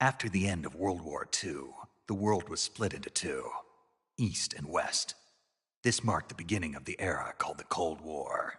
After the end of World War II, the world was split into two, East and West. This marked the beginning of the era called the Cold War.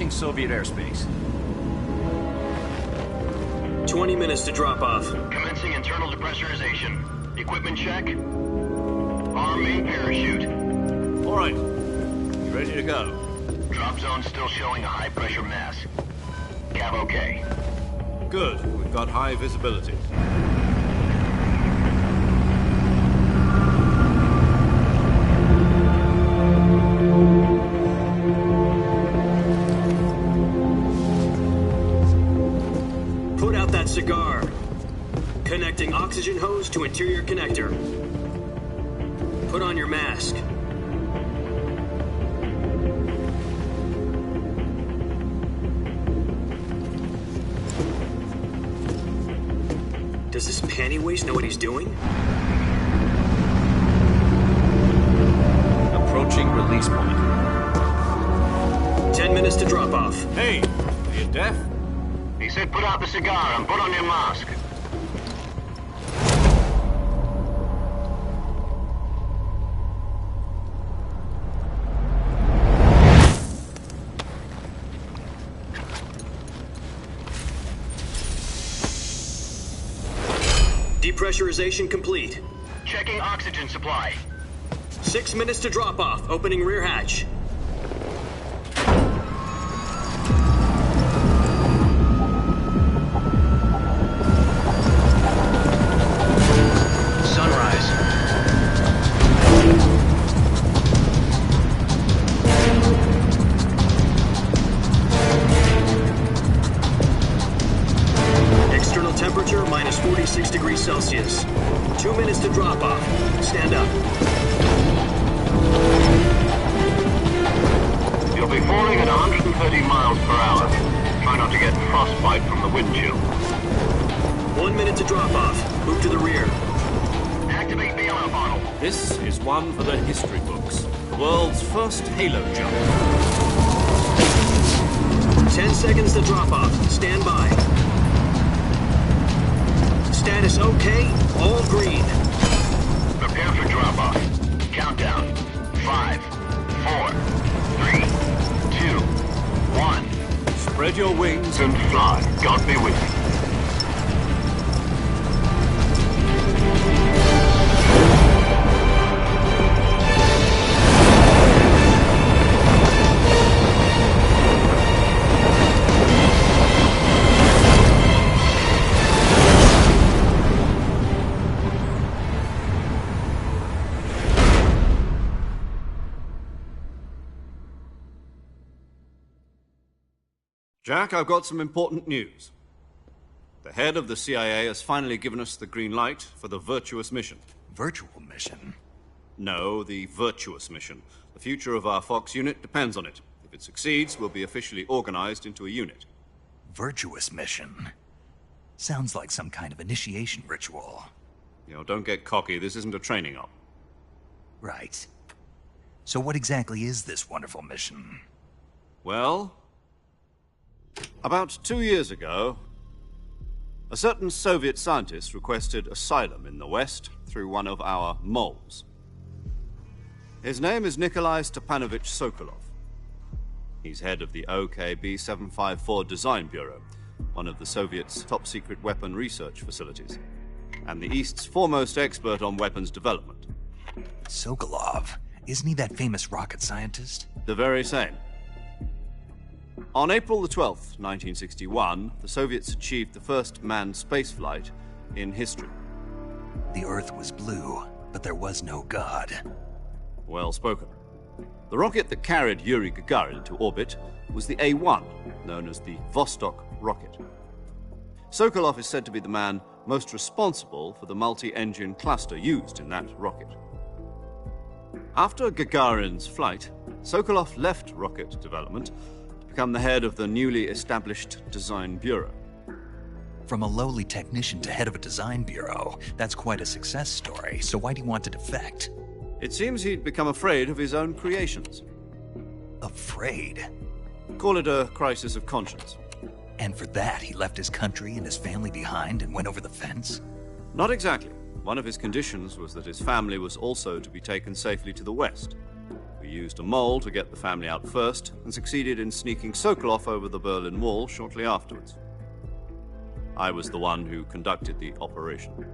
Soviet airspace. 20 minutes to drop off. Commencing internal depressurization. Equipment check. Arm main parachute. All right. Ready to go. Drop zone still showing a high pressure mass. Cav okay. Good. We've got high visibility. Cigar. Connecting oxygen hose to interior connector. Put on your mask. Does this panty waste know what he's doing? Approaching release point. 10 minutes to drop off. Hey, are you deaf? He said put out the cigar and put on your mask. Depressurization complete. Checking oxygen supply. 6 minutes to drop off. Opening rear hatch. Temperature minus 46 degrees Celsius. 2 minutes to drop off. Stand up. You'll be falling at 130 miles per hour. Try not to get frostbite from the wind chill. 1 minute to drop off. Move to the rear. Activate bailout bottle. This is one for the history books. The world's first halo jump. 10 seconds to drop off. Stand by. Status okay, all green. Prepare for drop-off. Countdown. 5, 4, 3, 2, 1. Spread your wings and fly. God be with you. Jack, I've got some important news. The head of the CIA has finally given us the green light for the virtuous mission. Virtual mission? No, the virtuous mission. The future of our Fox unit depends on it. If it succeeds, we'll be officially organized into a unit. Virtuous mission? Sounds like some kind of initiation ritual. You know, don't get cocky. This isn't a training op. Right. So what exactly is this wonderful mission? Well, about 2 years ago, a certain Soviet scientist requested asylum in the West through one of our moles. His name is Nikolai Stepanovich Sokolov. He's head of the OKB 754 Design Bureau, one of the Soviets' top-secret weapon research facilities, and the East's foremost expert on weapons development. Sokolov? Isn't he that famous rocket scientist? The very same. On April the 12th, 1961, the Soviets achieved the first manned spaceflight in history. The Earth was blue, but there was no God. Well spoken. The rocket that carried Yuri Gagarin to orbit was the A-1, known as the Vostok rocket. Sokolov is said to be the man most responsible for the multi-engine cluster used in that rocket. After Gagarin's flight, Sokolov left rocket development to become the head of the newly established Design Bureau. From a lowly technician to head of a design bureau, that's quite a success story, so why do you want to defect? It seems he'd become afraid of his own creations. Afraid? Call it a crisis of conscience. And for that, he left his country and his family behind and went over the fence? Not exactly. One of his conditions was that his family was also to be taken safely to the west. We used a mole to get the family out first and succeeded in sneaking Sokolov over the Berlin Wall shortly afterwards. I was the one who conducted the operation.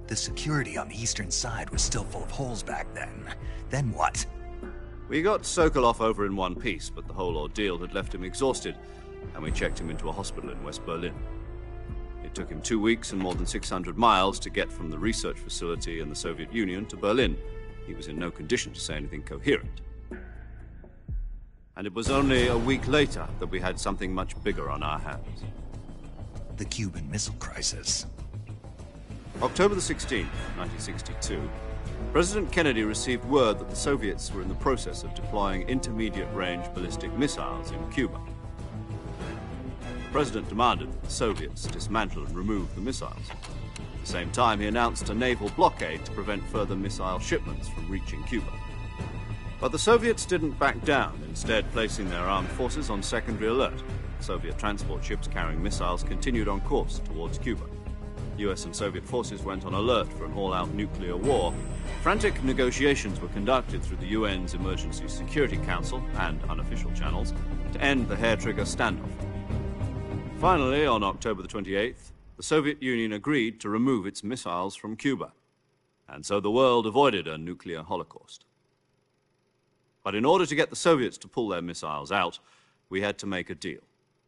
The security on the eastern side was still full of holes back then. Then what? We got Sokolov over in one piece, but the whole ordeal had left him exhausted, and we checked him into a hospital in West Berlin. It took him 2 weeks and more than 600 miles to get from the research facility in the Soviet Union to Berlin. He was in no condition to say anything coherent. And it was only a week later that we had something much bigger on our hands. The Cuban Missile Crisis. October the 16th, 1962, President Kennedy received word that the Soviets were in the process of deploying intermediate-range ballistic missiles in Cuba. The President demanded that the Soviets dismantle and remove the missiles. At the same time, he announced a naval blockade to prevent further missile shipments from reaching Cuba. But the Soviets didn't back down, instead placing their armed forces on secondary alert. Soviet transport ships carrying missiles continued on course towards Cuba. US and Soviet forces went on alert for an all-out nuclear war. Frantic negotiations were conducted through the UN's Emergency Security Council and unofficial channels to end the hair-trigger standoff. Finally, on October the 28th, the Soviet Union agreed to remove its missiles from Cuba. And so the world avoided a nuclear holocaust. But in order to get the Soviets to pull their missiles out, we had to make a deal.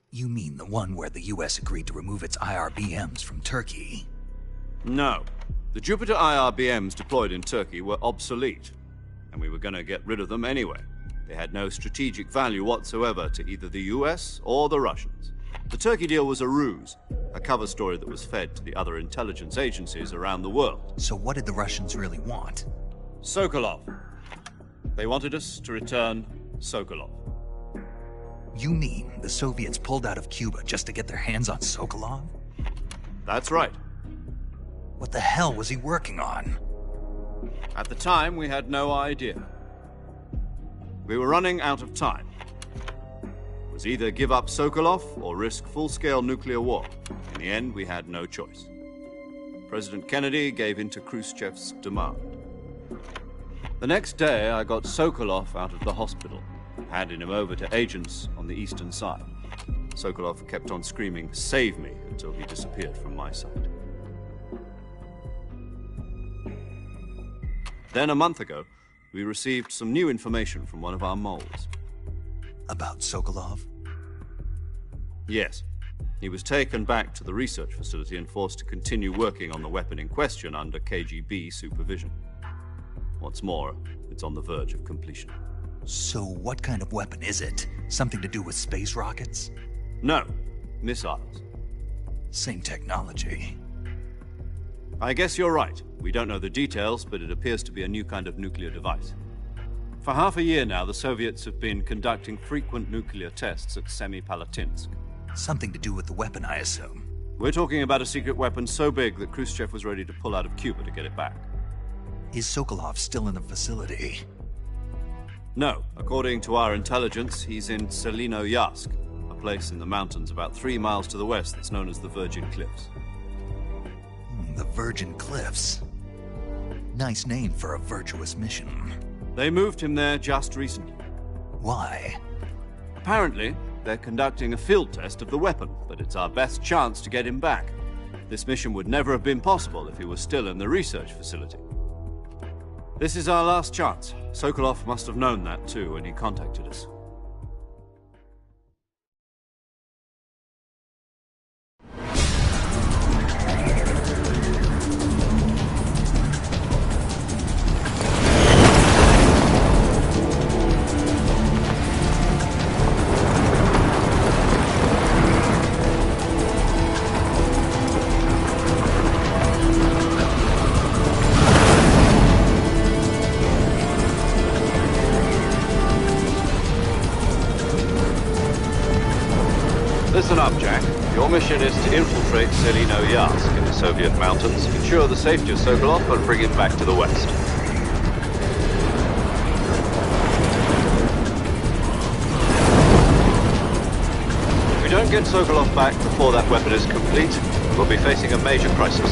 You mean the one where the US agreed to remove its IRBMs from Turkey? No. The Jupiter IRBMs deployed in Turkey were obsolete, and we were going to get rid of them anyway. They had no strategic value whatsoever to either the US or the Russians. The Turkey deal was a ruse, a cover story that was fed to the other intelligence agencies around the world. So what did the Russians really want? Sokolov. They wanted us to return Sokolov. You mean the Soviets pulled out of Cuba just to get their hands on Sokolov? That's right. What the hell was he working on? At the time, we had no idea. We were running out of time. It was either give up Sokolov or risk full-scale nuclear war. In the end, we had no choice. President Kennedy gave in to Khrushchev's demand. The next day, I got Sokolov out of the hospital, handing him over to agents on the eastern side. Sokolov kept on screaming, "Save me," until he disappeared from my sight. Then, a month ago, we received some new information from one of our moles. About Sokolov? Yes. He was taken back to the research facility and forced to continue working on the weapon in question under KGB supervision. What's more, it's on the verge of completion. So what kind of weapon is it? Something to do with space rockets? No, missiles. Same technology. I guess you're right. We don't know the details, but it appears to be a new kind of nuclear device. For half a year now, the Soviets have been conducting frequent nuclear tests at Semipalatinsk. Something to do with the weapon, I assume. We're talking about a secret weapon so big that Khrushchev was ready to pull out of Cuba to get it back. Is Sokolov still in the facility? No. According to our intelligence, he's in Selino-Yarsk, a place in the mountains about 3 miles to the west that's known as the Virgin Cliffs. The Virgin Cliffs. Nice name for a virtuous mission. They moved him there just recently. Why? Apparently, they're conducting a field test of the weapon, but it's our best chance to get him back. This mission would never have been possible if he was still in the research facility. This is our last chance. Sokolov must have known that too when he contacted us. mission is to infiltrate Selino-Yarsk in the Soviet mountains, ensure the safety of Sokolov, and bring him back to the west. If we don't get Sokolov back before that weapon is complete, we'll be facing a major crisis.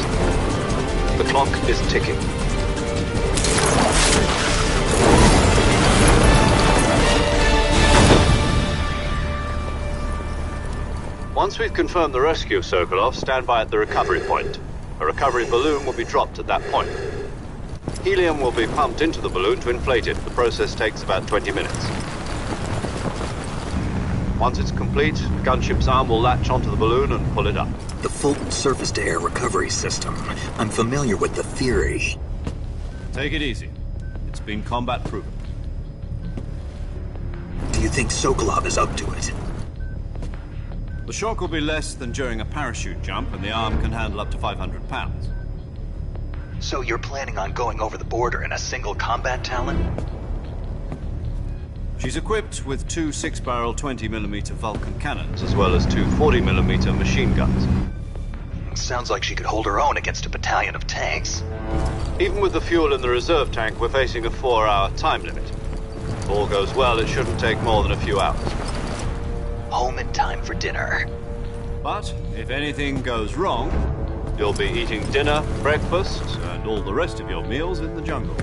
The clock is ticking. Once we've confirmed the rescue of Sokolov, stand by at the recovery point. A recovery balloon will be dropped at that point. Helium will be pumped into the balloon to inflate it. The process takes about 20 minutes. Once it's complete, the gunship's arm will latch onto the balloon and pull it up. The Fulton surface-to-air recovery system. I'm familiar with the theory. Take it easy. It's been combat-proven. Do you think Sokolov is up to it? The shock will be less than during a parachute jump, and the arm can handle up to 500 pounds. So you're planning on going over the border in a single combat Talon? She's equipped with two 6-barrel 20mm Vulcan cannons, as well as two 40mm machine guns. Sounds like she could hold her own against a battalion of tanks. Even with the fuel in the reserve tank, we're facing a 4-hour time limit. If all goes well, it shouldn't take more than a few hours. Home in time for dinner. But if anything goes wrong, you'll be eating dinner, breakfast, and all the rest of your meals in the jungle.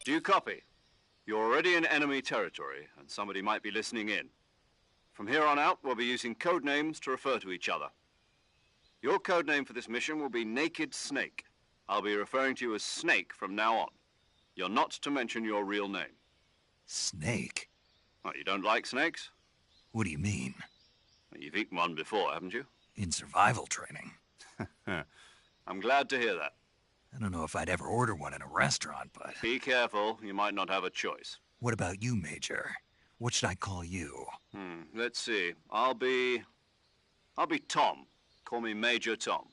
Do you copy? You're already in enemy territory, and somebody might be listening in. From here on out, we'll be using code names to refer to each other. Your code name for this mission will be Naked Snake. I'll be referring to you as Snake from now on. You're not to mention your real name. Snake? Oh, you don't like snakes? What do you mean? Well, you've eaten one before, haven't you? In survival training. I'm glad to hear that. I don't know if I'd ever order one in a restaurant, but... Be careful, you might not have a choice. What about you, Major? What should I call you? Let's see. I'll be Tom. Call me Major Tom.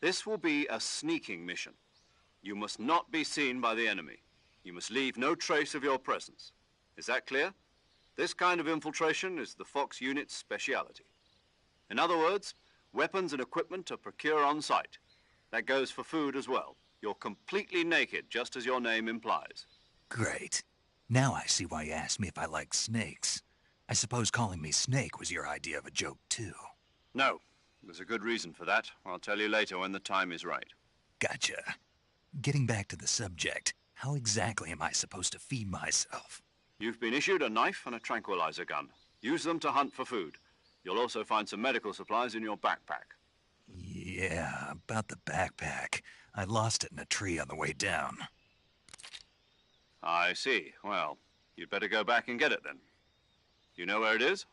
This will be a sneaking mission. You must not be seen by the enemy. You must leave no trace of your presence. Is that clear? This kind of infiltration is the Fox unit's speciality. In other words, weapons and equipment are procured on site. That goes for food as well. You're completely naked, just as your name implies. Great. Now I see why you asked me if I like snakes. I suppose calling me Snake was your idea of a joke, too. No. There's a good reason for that. I'll tell you later when the time is right. Gotcha. Getting back to the subject, how exactly am I supposed to feed myself? You've been issued a knife and a tranquilizer gun. Use them to hunt for food. You'll also find some medical supplies in your backpack. Yeah, about the backpack. I lost it in a tree on the way down. I see. Well, you'd better go back and get it then. You know where it is?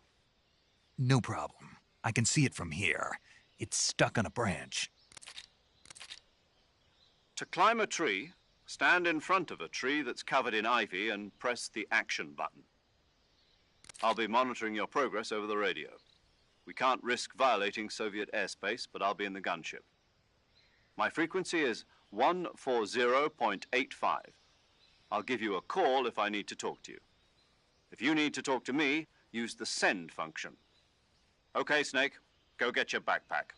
No problem. I can see it from here. It's stuck on a branch. To climb a tree, stand in front of a tree that's covered in ivy and press the action button. I'll be monitoring your progress over the radio. We can't risk violating Soviet airspace, but I'll be in the gunship. My frequency is 140.85. I'll give you a call if I need to talk to you. If you need to talk to me, use the send function. Okay, Snake, go get your backpack.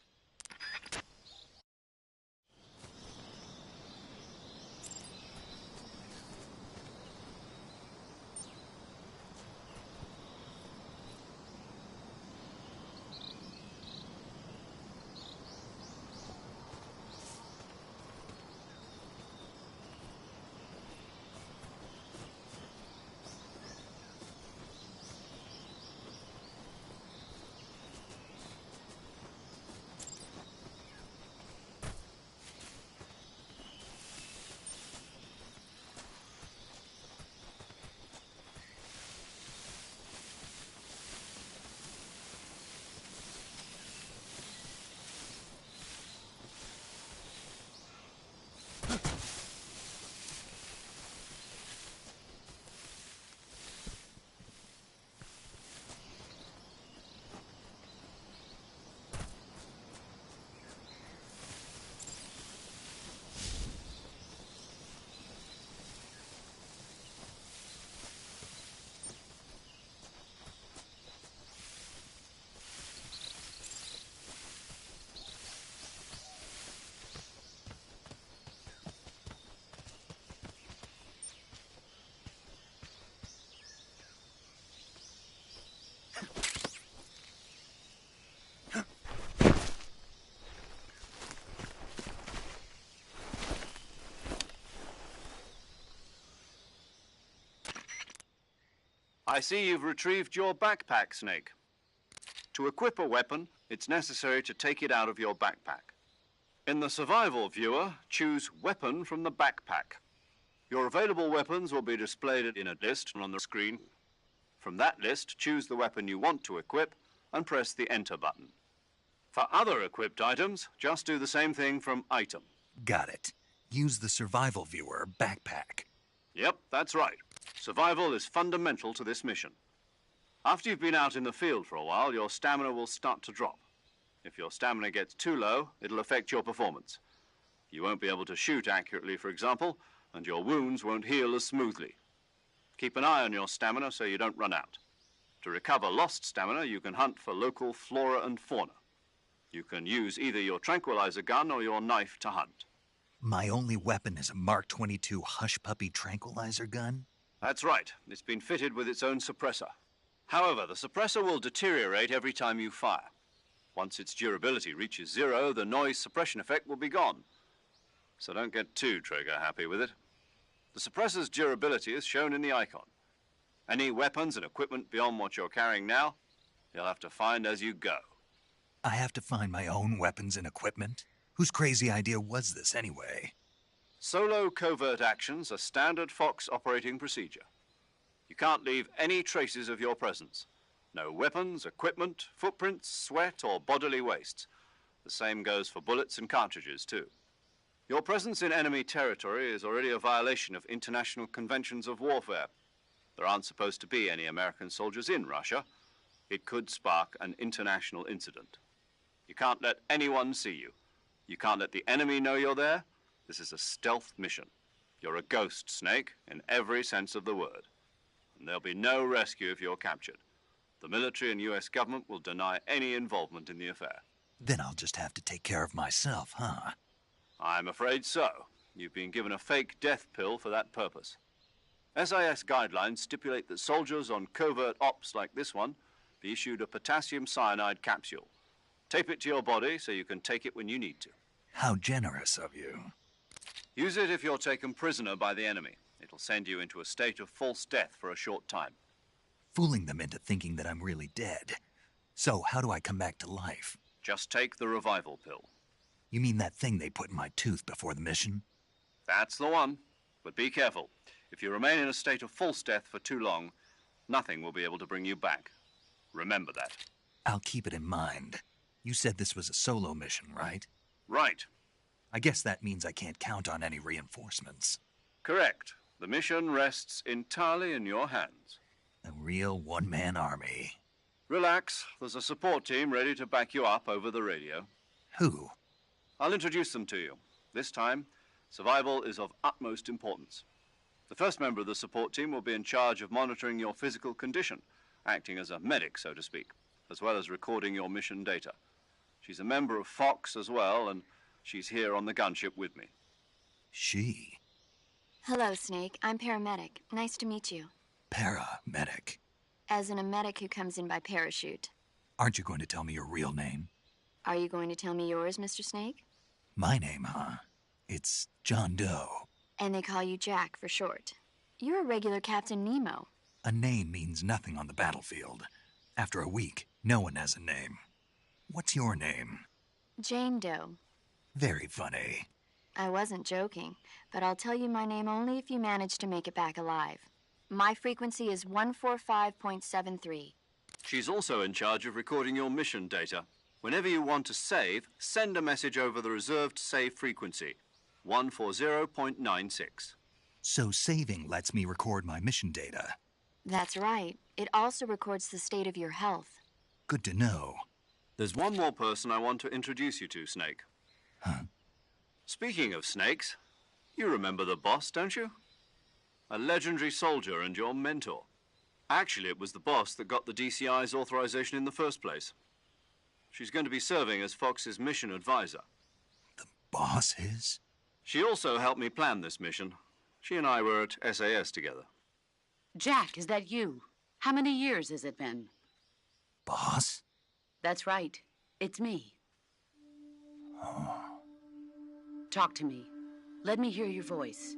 I see you've retrieved your backpack, Snake. To equip a weapon, it's necessary to take it out of your backpack. In the survival viewer, choose Weapon from the backpack. Your available weapons will be displayed in a list on the screen. From that list, choose the weapon you want to equip and press the Enter button. For other equipped items, just do the same thing from Item. Got it. Use the survival viewer backpack. Yep, that's right. Survival is fundamental to this mission. After you've been out in the field for a while, your stamina will start to drop. If your stamina gets too low, it'll affect your performance. You won't be able to shoot accurately, for example, and your wounds won't heal as smoothly. Keep an eye on your stamina so you don't run out. To recover lost stamina, you can hunt for local flora and fauna. You can use either your tranquilizer gun or your knife to hunt. My only weapon is a Mark 22 Hush Puppy tranquilizer gun? That's right. It's been fitted with its own suppressor. However, the suppressor will deteriorate every time you fire. Once its durability reaches 0, the noise suppression effect will be gone. So don't get too trigger-happy with it. The suppressor's durability is shown in the icon. Any weapons and equipment beyond what you're carrying now, you'll have to find as you go. I have to find my own weapons and equipment? Whose crazy idea was this anyway? Solo covert actions are standard Fox operating procedure. You can't leave any traces of your presence. No weapons, equipment, footprints, sweat, or bodily wastes. The same goes for bullets and cartridges, too. Your presence in enemy territory is already a violation of international conventions of warfare. There aren't supposed to be any American soldiers in Russia. It could spark an international incident. You can't let anyone see you. You can't let the enemy know you're there. This is a stealth mission. You're a ghost, Snake, in every sense of the word. And there'll be no rescue if you're captured. The military and U.S. government will deny any involvement in the affair. Then I'll just have to take care of myself, huh? I'm afraid so. You've been given a fake death pill for that purpose. SIS guidelines stipulate that soldiers on covert ops like this one be issued a potassium cyanide capsule. Tape it to your body so you can take it when you need to. How generous of you. Use it if you're taken prisoner by the enemy. It'll send you into a state of false death for a short time. Fooling them into thinking that I'm really dead. So how do I come back to life? Just take the revival pill. You mean that thing they put in my tooth before the mission? That's the one. But be careful. If you remain in a state of false death for too long, nothing will be able to bring you back. Remember that. I'll keep it in mind. You said this was a solo mission, right? Right. I guess that means I can't count on any reinforcements. Correct. The mission rests entirely in your hands. A real one-man army. Relax. There's a support team ready to back you up over the radio. Who? I'll introduce them to you. This time, survival is of utmost importance. The first member of the support team will be in charge of monitoring your physical condition, acting as a medic, so to speak, as well as recording your mission data. She's a member of Fox as well, and she's here on the gunship with me. She? Hello, Snake. I'm paramedic. Nice to meet you. Paramedic. As in a medic who comes in by parachute. Aren't you going to tell me your real name? Are you going to tell me yours, Mr. Snake? My name, huh? It's John Doe. And they call you Jack for short. You're a regular Captain Nemo. A name means nothing on the battlefield. After a week, no one has a name. What's your name? Jane Doe. Very funny. I wasn't joking, but I'll tell you my name only if you manage to make it back alive. My frequency is 145.73. She's also in charge of recording your mission data. Whenever you want to save, send a message over the reserved save frequency, 140.96. So saving lets me record my mission data. That's right. It also records the state of your health. Good to know. There's one more person I want to introduce you to, Snake. Huh? Speaking of snakes, you remember the boss, don't you? A legendary soldier and your mentor. Actually, it was the boss that got the DCI's authorization in the first place. She's going to be serving as Fox's mission advisor. The boss is? She also helped me plan this mission. She and I were at SAS together. Jack, is that you? How many years has it been? Boss? That's right. It's me. Oh. Talk to me. Let me hear your voice.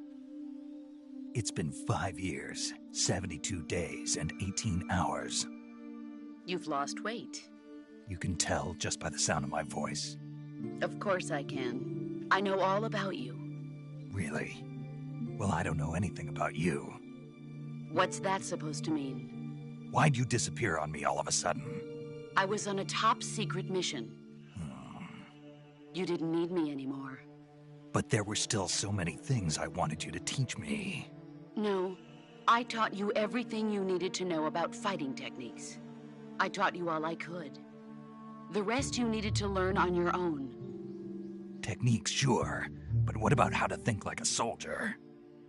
It's been 5 years, 72 days, and 18 hours. You've lost weight. You can tell just by the sound of my voice. Of course I can. I know all about you. Really? Well, I don't know anything about you. What's that supposed to mean? Why'd you disappear on me all of a sudden? I was on a top-secret mission. You didn't need me anymore. But there were still so many things I wanted you to teach me. No, I taught you everything you needed to know about fighting techniques. I taught you all I could. The rest you needed to learn on your own. Techniques, sure. But what about how to think like a soldier?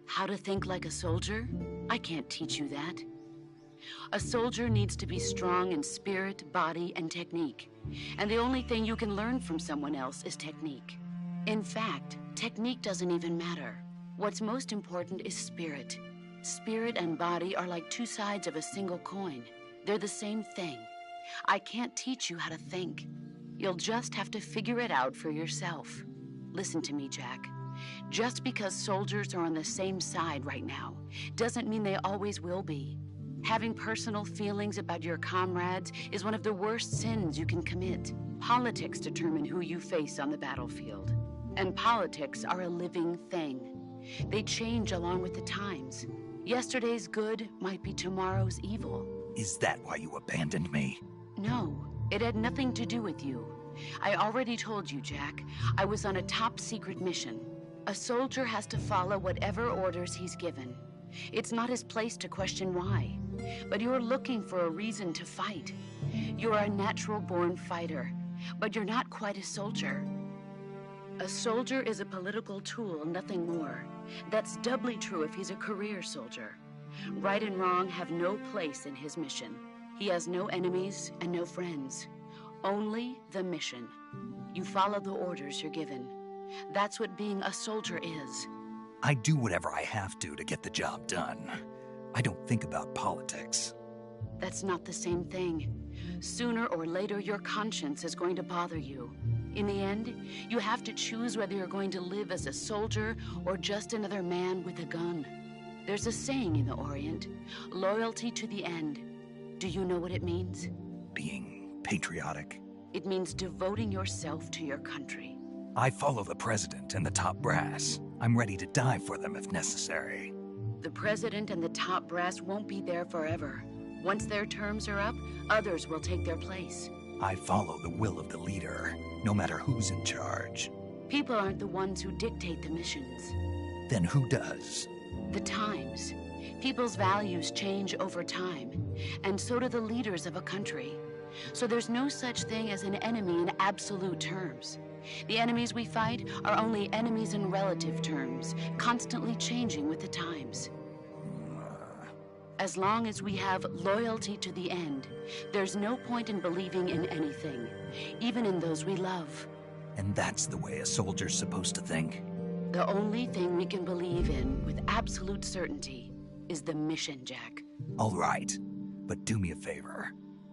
How to think like a soldier? I can't teach you that. A soldier needs to be strong in spirit, body, and technique. And the only thing you can learn from someone else is technique. In fact, technique doesn't even matter. What's most important is spirit. Spirit and body are like two sides of a single coin. They're the same thing. I can't teach you how to think. You'll just have to figure it out for yourself. Listen to me, Jack. Just because soldiers are on the same side right now doesn't mean they always will be. Having personal feelings about your comrades is one of the worst sins you can commit. Politics determine who you face on the battlefield. And politics are a living thing. They change along with the times. Yesterday's good might be tomorrow's evil. Is that why you abandoned me? No, it had nothing to do with you. I already told you, Jack. I was on a top-secret mission. A soldier has to follow whatever orders he's given. It's not his place to question why. But you're looking for a reason to fight. You're a natural-born fighter, but you're not quite a soldier. A soldier is a political tool, nothing more. That's doubly true if he's a career soldier. Right and wrong have no place in his mission. He has no enemies and no friends. Only the mission. You follow the orders you're given. That's what being a soldier is. I do whatever I have to get the job done. I don't think about politics. That's not the same thing. Sooner or later, your conscience is going to bother you. In the end, you have to choose whether you're going to live as a soldier or just another man with a gun. There's a saying in the Orient, loyalty to the end. Do you know what it means? Being patriotic. It means devoting yourself to your country. I follow the president and the top brass. I'm ready to die for them if necessary. The president and the top brass won't be there forever. Once their terms are up, others will take their place. I follow the will of the leader, no matter who's in charge. People aren't the ones who dictate the missions. Then who does? The times. People's values change over time, and so do the leaders of a country. So there's no such thing as an enemy in absolute terms. The enemies we fight are only enemies in relative terms, constantly changing with the times. As long as we have loyalty to the end, there's no point in believing in anything, even in those we love. And that's the way a soldier's supposed to think? The only thing we can believe in with absolute certainty is the mission, Jack. All right, but do me a favor.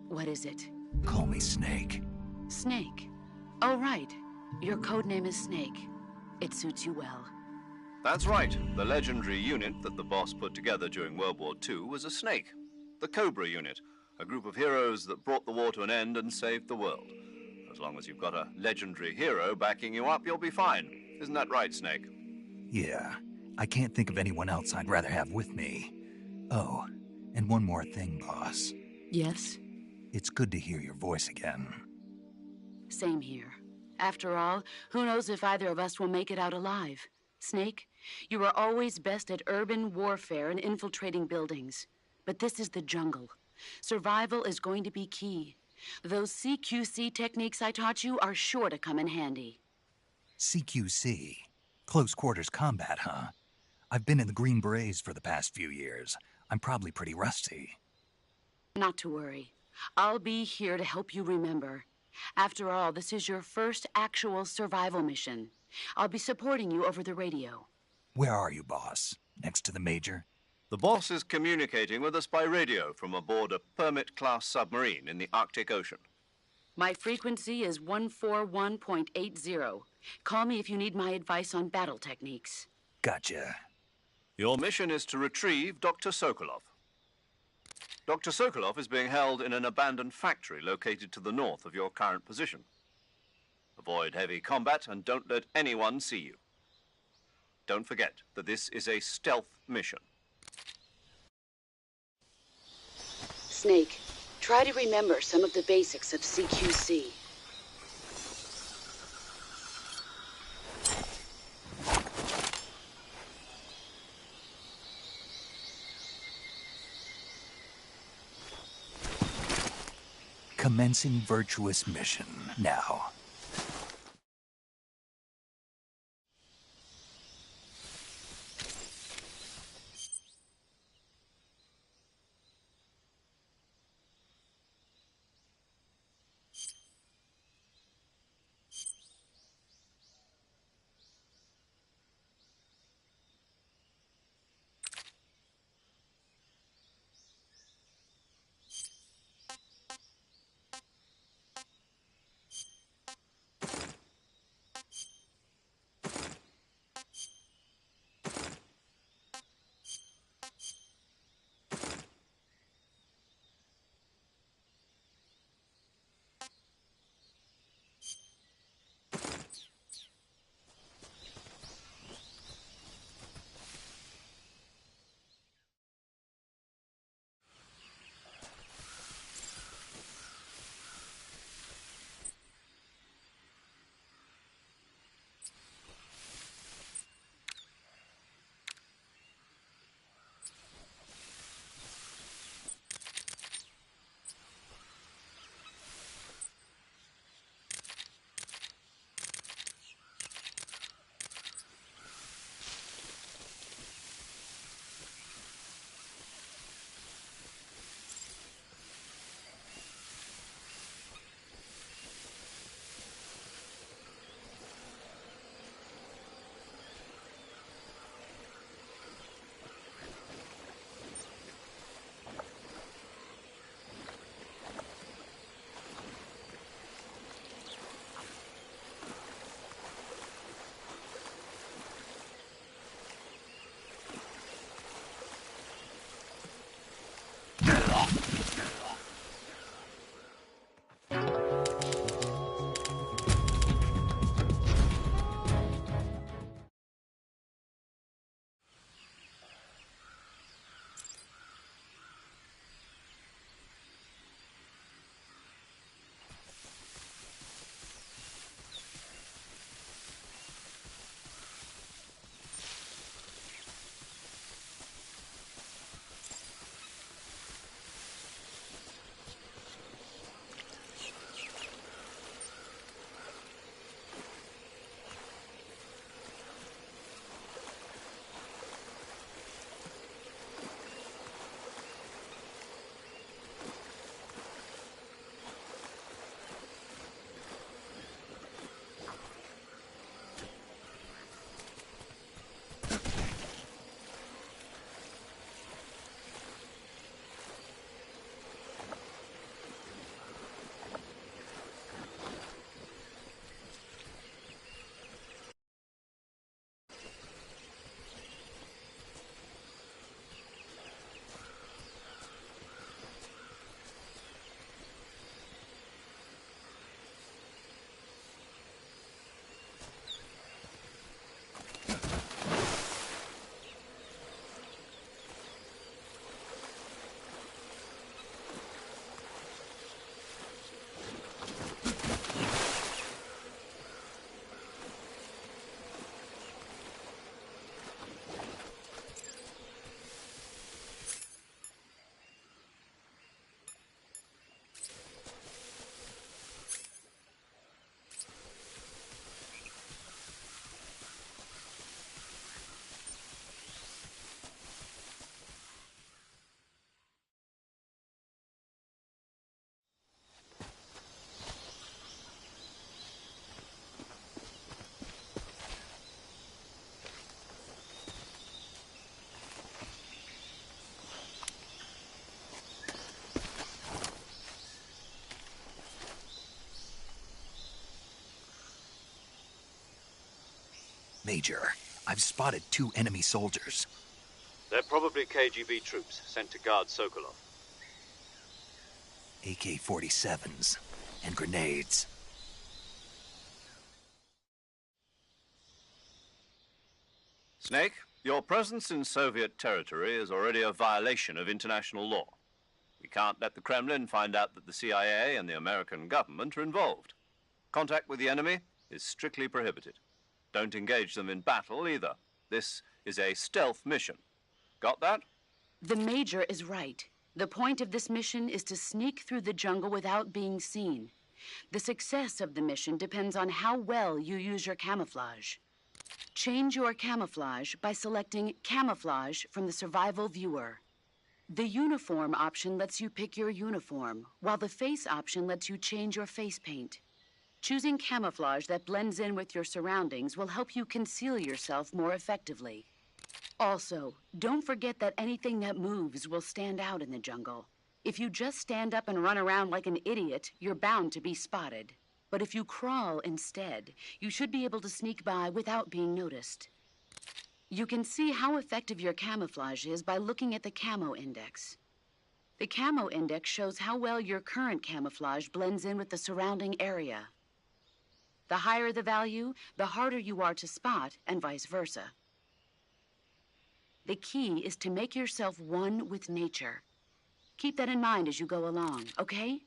What is it? Call me Snake. Snake. Oh, right. Your codename is Snake. It suits you well. That's right. The legendary unit that the boss put together during World War II was a snake. The Cobra unit, a group of heroes that brought the war to an end and saved the world. As long as you've got a legendary hero backing you up, you'll be fine. Isn't that right, Snake? Yeah, I can't think of anyone else I'd rather have with me. Oh, and one more thing, boss. Yes? It's good to hear your voice again. Same here. After all, who knows if either of us will make it out alive? Snake, you are always best at urban warfare and infiltrating buildings. But this is the jungle. Survival is going to be key. Those CQC techniques I taught you are sure to come in handy. CQC? Close quarters combat, huh? I've been in the Green Berets for the past few years. I'm probably pretty rusty. Not to worry. I'll be here to help you remember. After all, this is your first actual survival mission. I'll be supporting you over the radio. Where are you, boss? Next to the Major? The boss is communicating with us by radio from aboard a Permit-class submarine in the Arctic Ocean. My frequency is 141.80. Call me if you need my advice on battle techniques. Gotcha. Your mission is to retrieve Dr. Sokolov. Dr. Sokolov is being held in an abandoned factory located to the north of your current position. Avoid heavy combat and don't let anyone see you. Don't forget that this is a stealth mission. Snake, try to remember some of the basics of CQC. Commencing virtuous mission now. Major, I've spotted 2 enemy soldiers. They're probably KGB troops sent to guard Sokolov. AK-47s and grenades. Snake, your presence in Soviet territory is already a violation of international law. We can't let the Kremlin find out that the CIA and the American government are involved. Contact with the enemy is strictly prohibited. Don't engage them in battle either. This is a stealth mission. Got that? The Major is right. The point of this mission is to sneak through the jungle without being seen. The success of the mission depends on how well you use your camouflage. Change your camouflage by selecting Camouflage from the Survival Viewer. The Uniform option lets you pick your uniform, while the Face option lets you change your face paint. Choosing camouflage that blends in with your surroundings will help you conceal yourself more effectively. Also, don't forget that anything that moves will stand out in the jungle. If you just stand up and run around like an idiot, you're bound to be spotted. But if you crawl instead, you should be able to sneak by without being noticed. You can see how effective your camouflage is by looking at the Camo Index. The Camo Index shows how well your current camouflage blends in with the surrounding area. The higher the value, the harder you are to spot, and vice versa. The key is to make yourself one with nature. Keep that in mind as you go along, okay?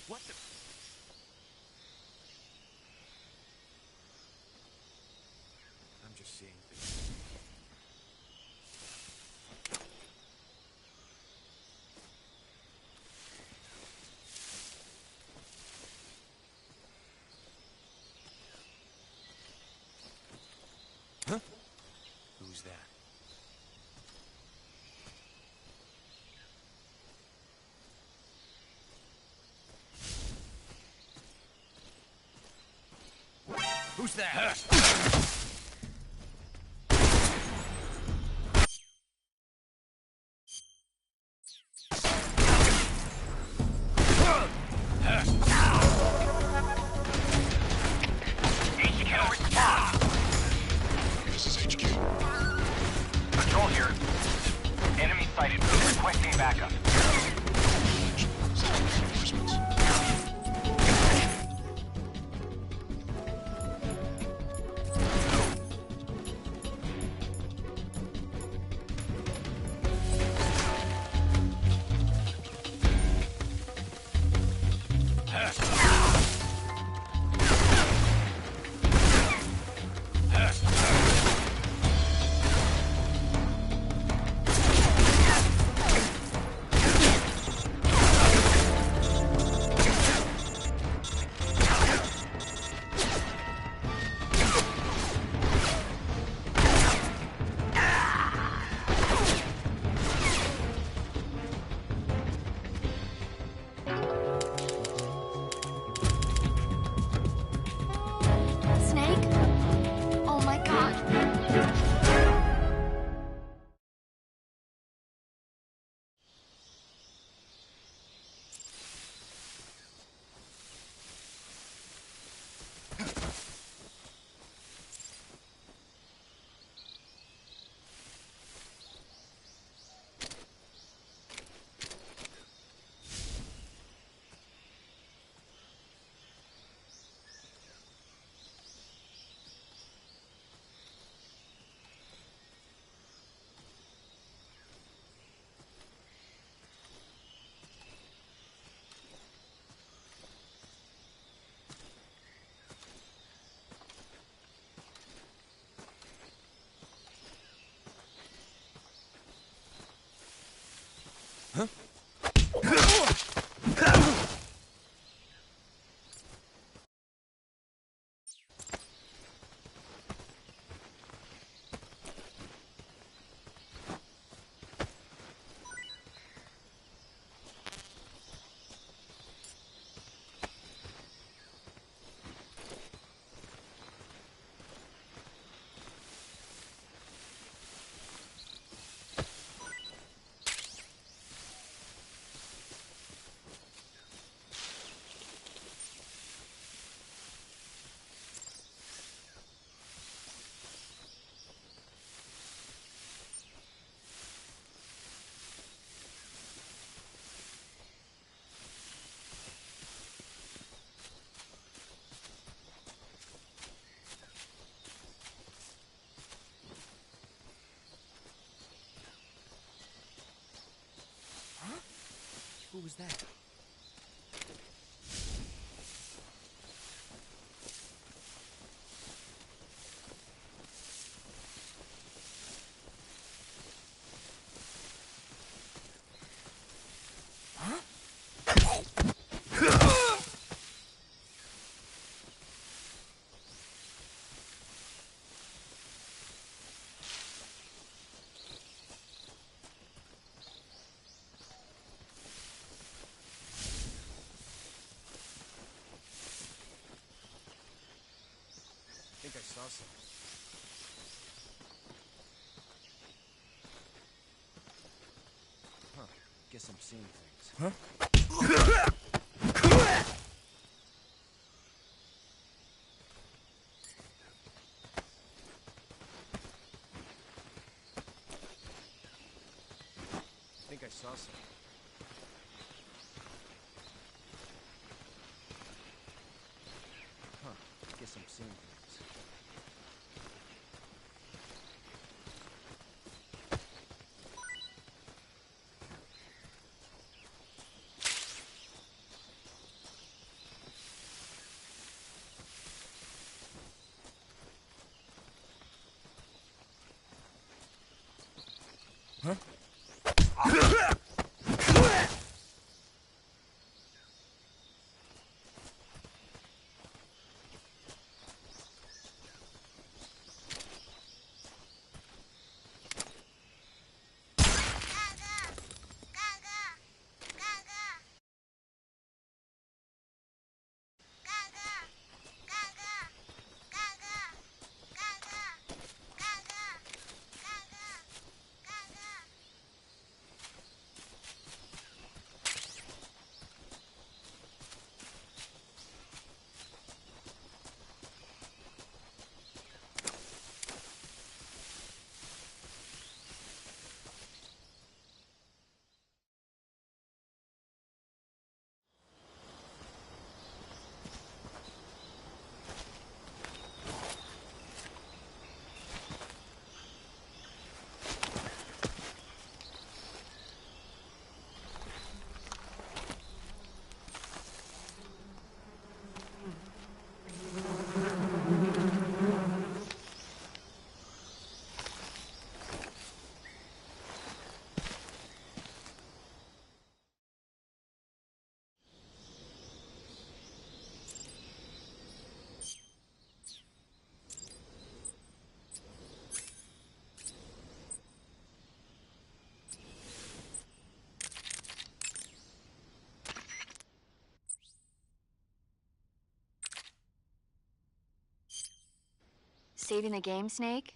What the? I'm just seeing things. Huh? Who's that? Who's that? This is HQ. Control here. Enemy sighted. Requesting backup. Sending reinforcements. Snake? Oh my god. that? I think I saw something. Huh. Guess I'm seeing things. Huh? I think I saw something. Huh. Guess I'm seeing things. Huh? Saving the game, Snake?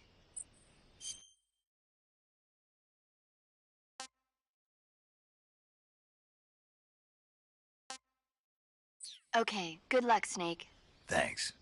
Okay, good luck, Snake. Thanks.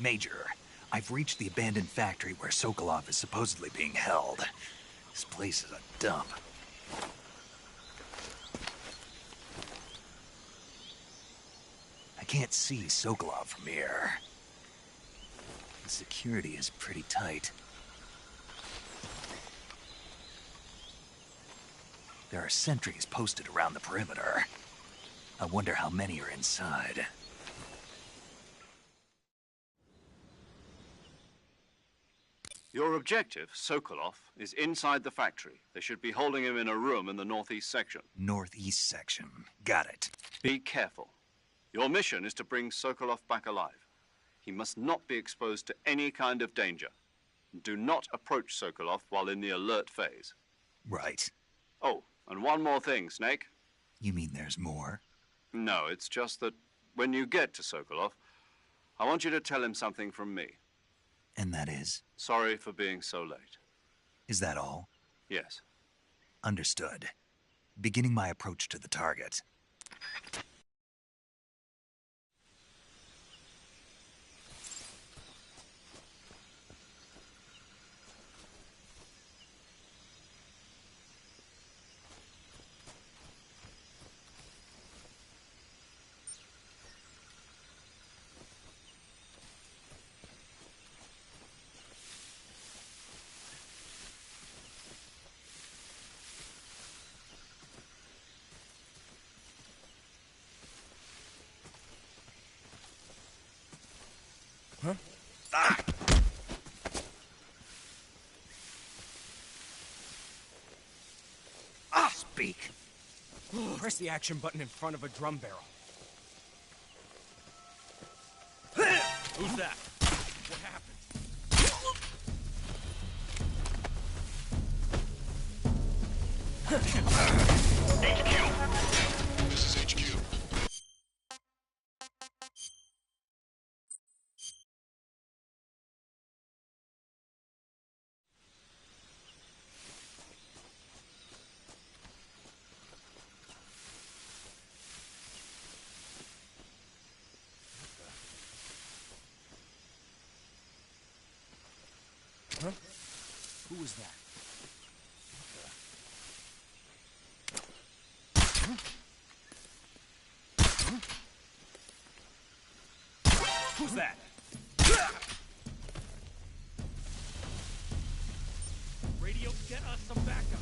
Major, I've reached the abandoned factory where Sokolov is supposedly being held. This place is a dump. I can't see Sokolov from here. The security is pretty tight. There are sentries posted around the perimeter. I wonder how many are inside. Your objective, Sokolov, is inside the factory. They should be holding him in a room in the northeast section. Northeast section. Got it. Be careful. Your mission is to bring Sokolov back alive. He must not be exposed to any kind of danger. Do not approach Sokolov while in the alert phase. Right. Oh, and one more thing, Snake. You mean there's more? No, it's just that when you get to Sokolov, I want you to tell him something from me. And that is? Sorry for being so late. Is that all? Yes. Understood. Beginning my approach to the target. Huh? Ah! Ah! Speak. Press the action button in front of a drum barrel. Who's that? What happened? HQ. This is HQ. Huh? Who was that? Who's that? Radio, get us some backup.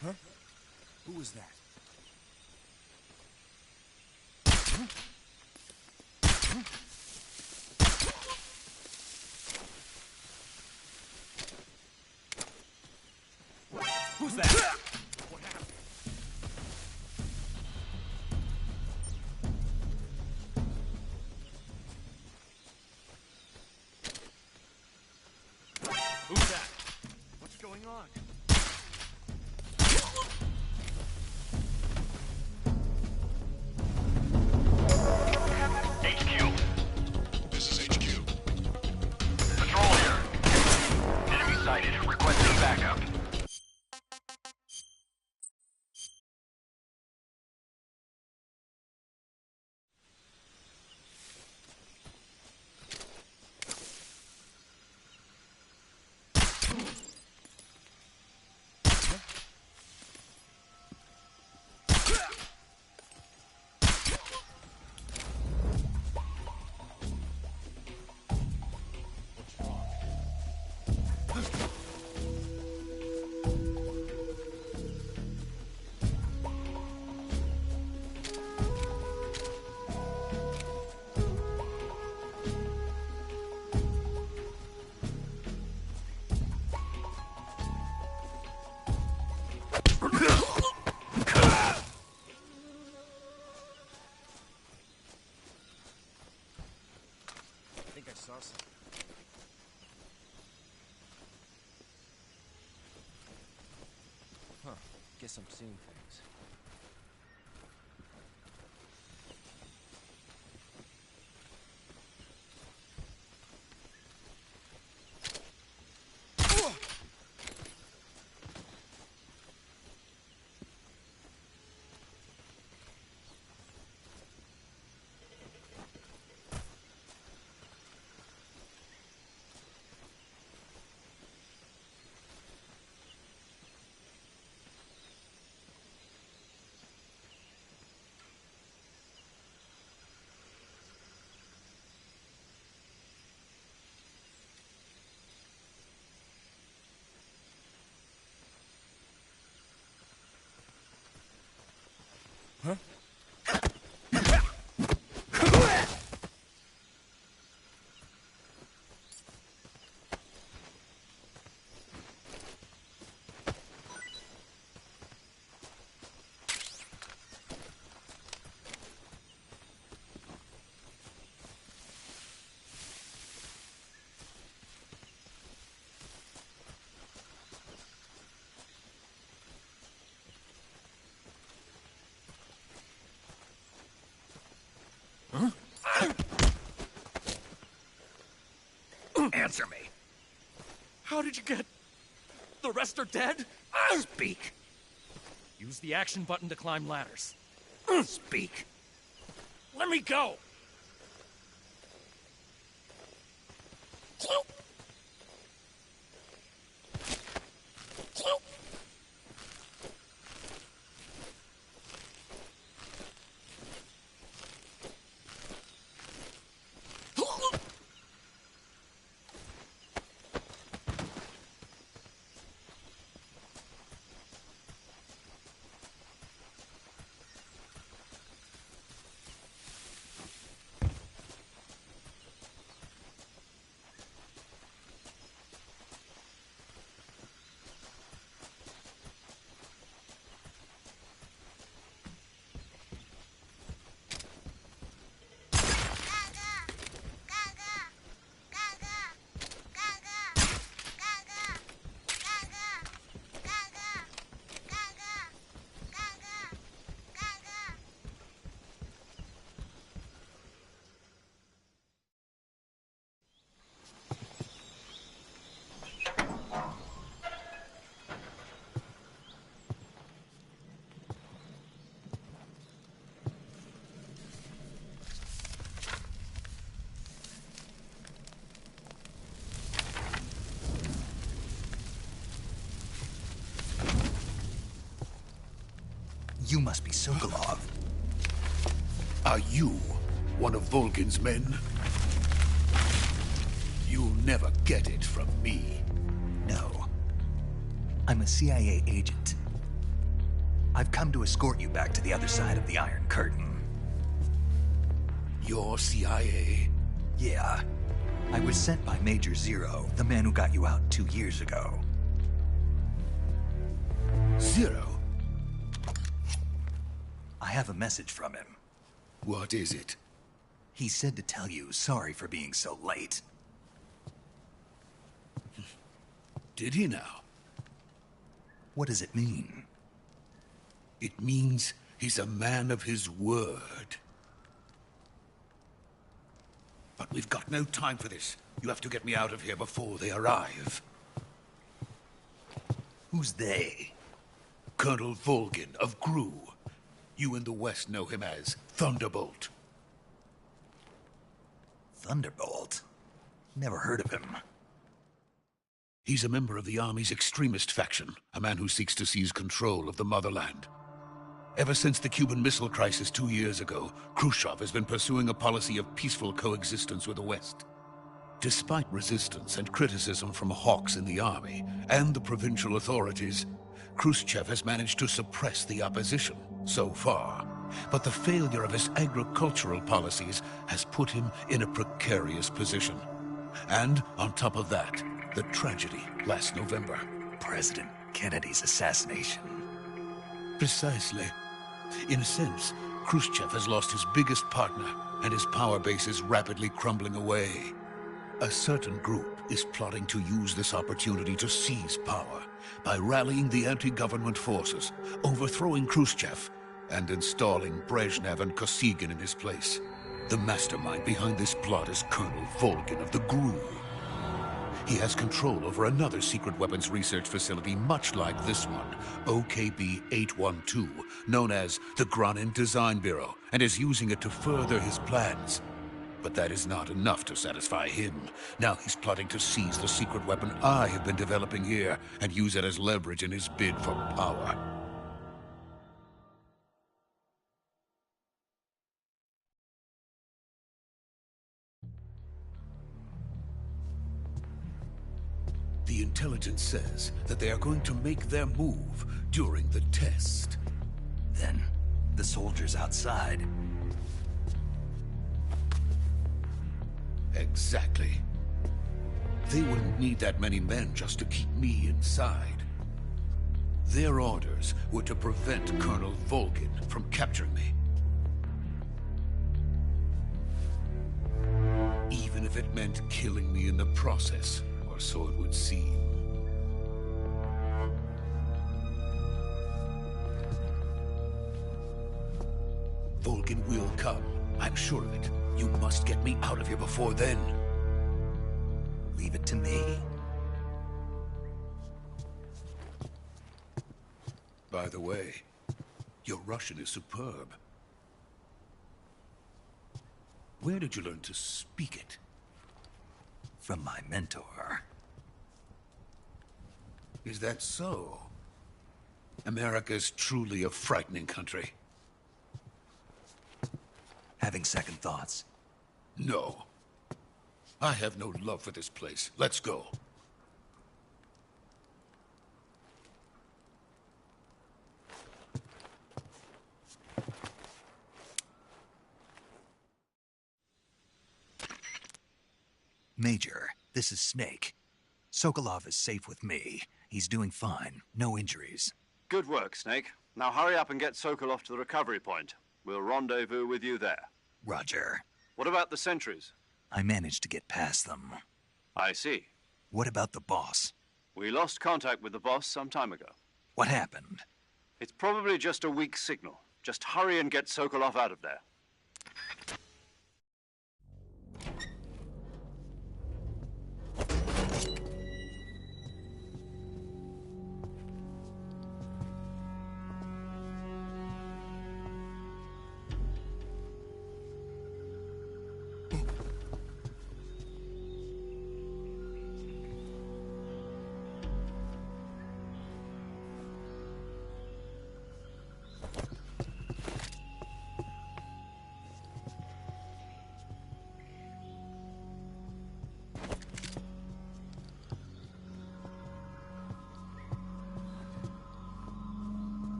Huh? Who was that? Who's that? What happened? Who's that? What's going on? HQ. This is HQ. Patrol here. Enemy sighted. Requesting backup. I think I saw something. Huh. Guess I'm seeing things. Answer me. How did you get... The rest are dead? Speak. Use the action button to climb ladders. Speak. Let me go! You must be Sokolov. Are you one of Volgin's men? You'll never get it from me. No. I'm a CIA agent. I've come to escort you back to the other side of the Iron Curtain. You're CIA? Yeah. I was sent by Major Zero, the man who got you out 2 years ago. Zero? I have a message from him. What is it? He said to tell you sorry for being so late. Did he now? What does it mean? It means he's a man of his word. But we've got no time for this. You have to get me out of here before they arrive. Who's they? Colonel Volgin of GRU. You in the West know him as Thunderbolt. Thunderbolt? Never heard of him. He's a member of the Army's extremist faction, a man who seeks to seize control of the motherland. Ever since the Cuban Missile Crisis 2 years ago, Khrushchev has been pursuing a policy of peaceful coexistence with the West. Despite resistance and criticism from hawks in the Army and the provincial authorities, Khrushchev has managed to suppress the opposition so far. But the failure of his agricultural policies has put him in a precarious position. And on top of that, the tragedy last November. President Kennedy's assassination. Precisely. In a sense, Khrushchev has lost his biggest partner, and his power base is rapidly crumbling away. A certain group is plotting to use this opportunity to seize power by rallying the anti-government forces, overthrowing Khrushchev, and installing Brezhnev and Kosygin in his place. The mastermind behind this plot is Colonel Volgin of the GRU. He has control over another secret weapons research facility much like this one, OKB-812, known as the Granin Design Bureau, and is using it to further his plans. But that is not enough to satisfy him. Now he's plotting to seize the secret weapon I have been developing here and use it as leverage in his bid for power. The intelligence says that they are going to make their move during the test. Then, the soldiers outside. Exactly. They wouldn't need that many men just to keep me inside. Their orders were to prevent Colonel Volgin from capturing me. Even if it meant killing me in the process, or so it would seem. Volgin will come. I'm sure of it. You must get me out of here before then. Leave it to me. By the way, your Russian is superb. Where did you learn to speak it? From my mentor. Is that so? America's truly a frightening country. Having second thoughts? No. I have no love for this place. Let's go. Major, this is Snake. Sokolov is safe with me. He's doing fine. No injuries. Good work, Snake. Now hurry up and get Sokolov to the recovery point. We'll rendezvous with you there. Roger. What about the sentries? I managed to get past them. I see. What about the boss? We lost contact with the boss some time ago. What happened? It's probably just a weak signal. Just hurry and get Sokolov out of there.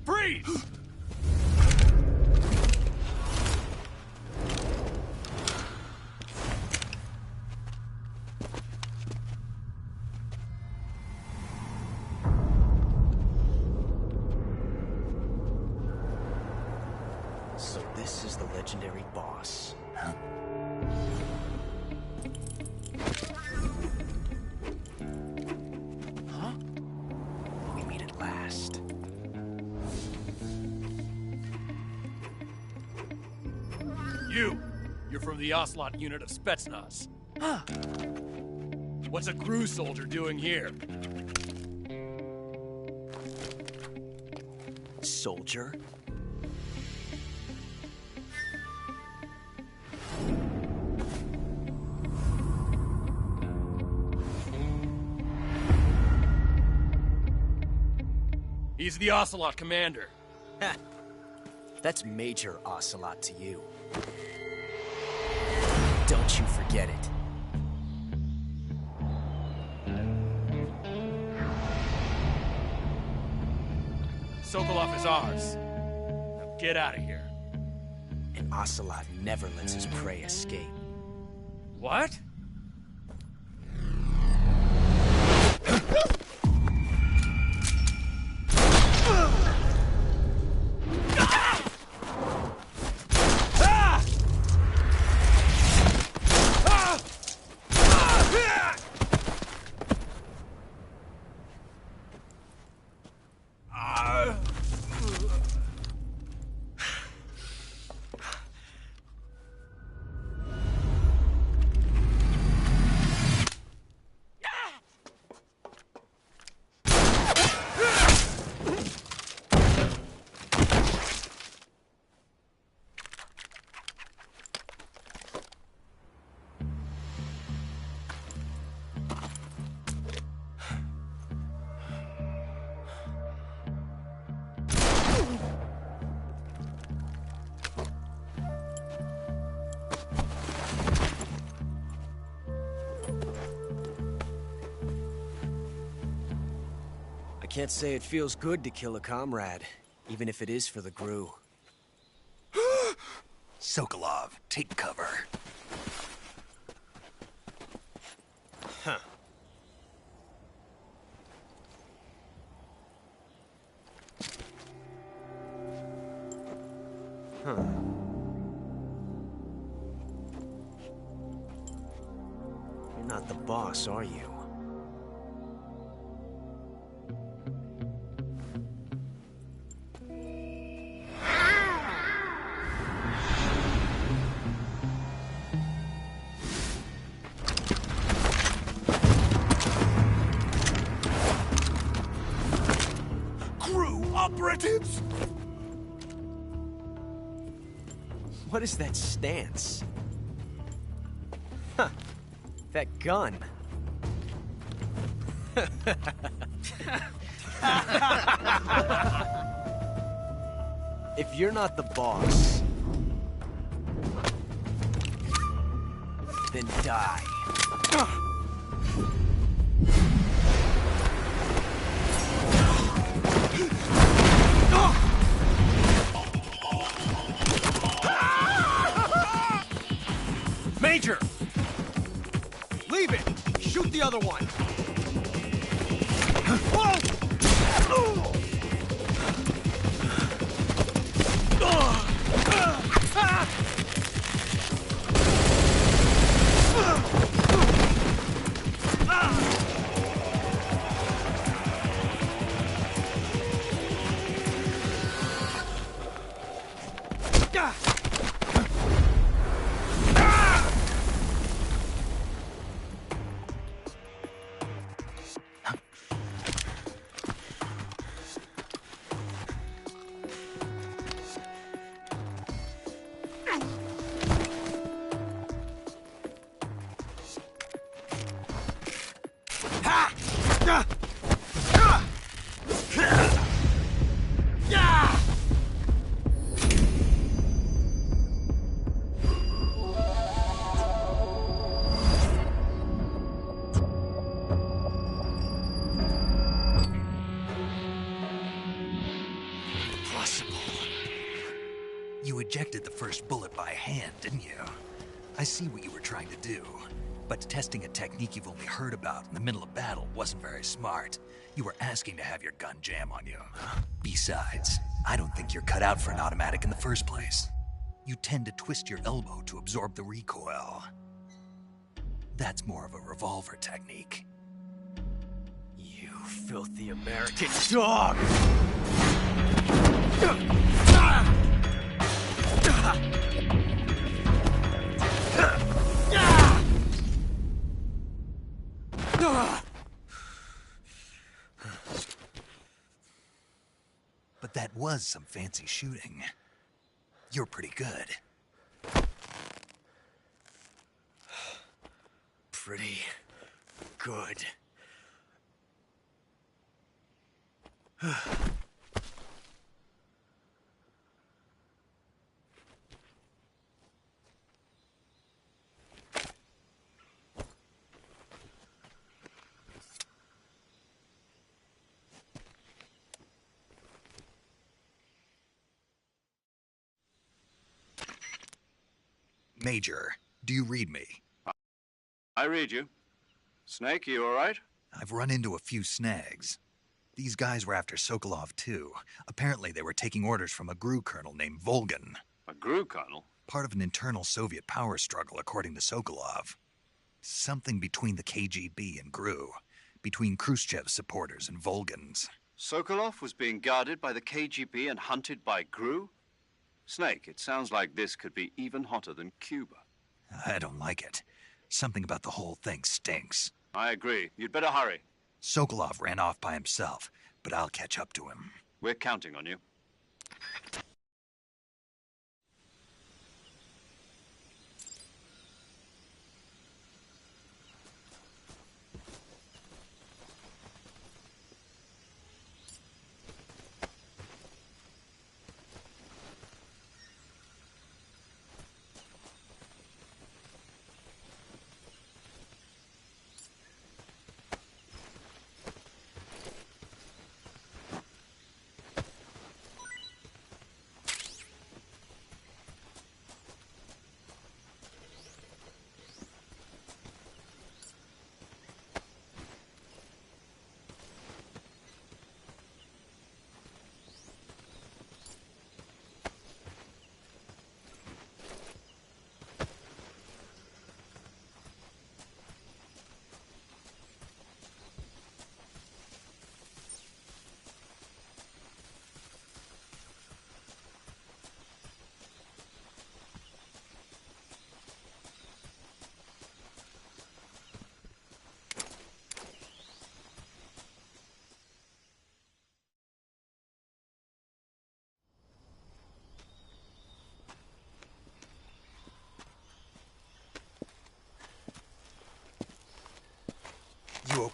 Freeze! So this is the legendary boss. Huh? Huh? We meet at last. You're from the Ocelot unit of Spetsnaz. Huh. What's a crew soldier doing here? Soldier? He's the Ocelot commander. Ha! That's Major Ocelot to you. Don't you forget it. Sokolov is ours. Now get out of here. And Ocelot never lets his prey escape. What? can't say it feels good to kill a comrade, even if it is for the GRU. Sokolov, take cover. Huh. Huh. You're not the boss, are you? Operatives! What is that stance? Huh. That gun. If you're not the boss, then die. Major! Leave it! Shoot the other one! Whoa! You ejected the first bullet by hand, didn't you? I see what you were trying to do. But testing a technique you've only heard about in the middle of battle wasn't very smart. You were asking to have your gun jam on you. Besides, I don't think you're cut out for an automatic in the first place. You tend to twist your elbow to absorb the recoil. That's more of a revolver technique. You filthy American dog! But that was some fancy shooting. You're pretty good. Pretty good. Major, do you read me? I read you. Snake, you all right? I've run into a few snags. These guys were after Sokolov, too. Apparently they were taking orders from a GRU colonel named Volgin. A GRU colonel? Part of an internal Soviet power struggle, according to Sokolov. Something between the KGB and GRU. Between Khrushchev's supporters and Volgin's. Sokolov was being guarded by the KGB and hunted by GRU? Snake, it sounds like this could be even hotter than Cuba. I don't like it. Something about the whole thing stinks. I agree. You'd better hurry. Sokolov ran off by himself, but I'll catch up to him. We're counting on you.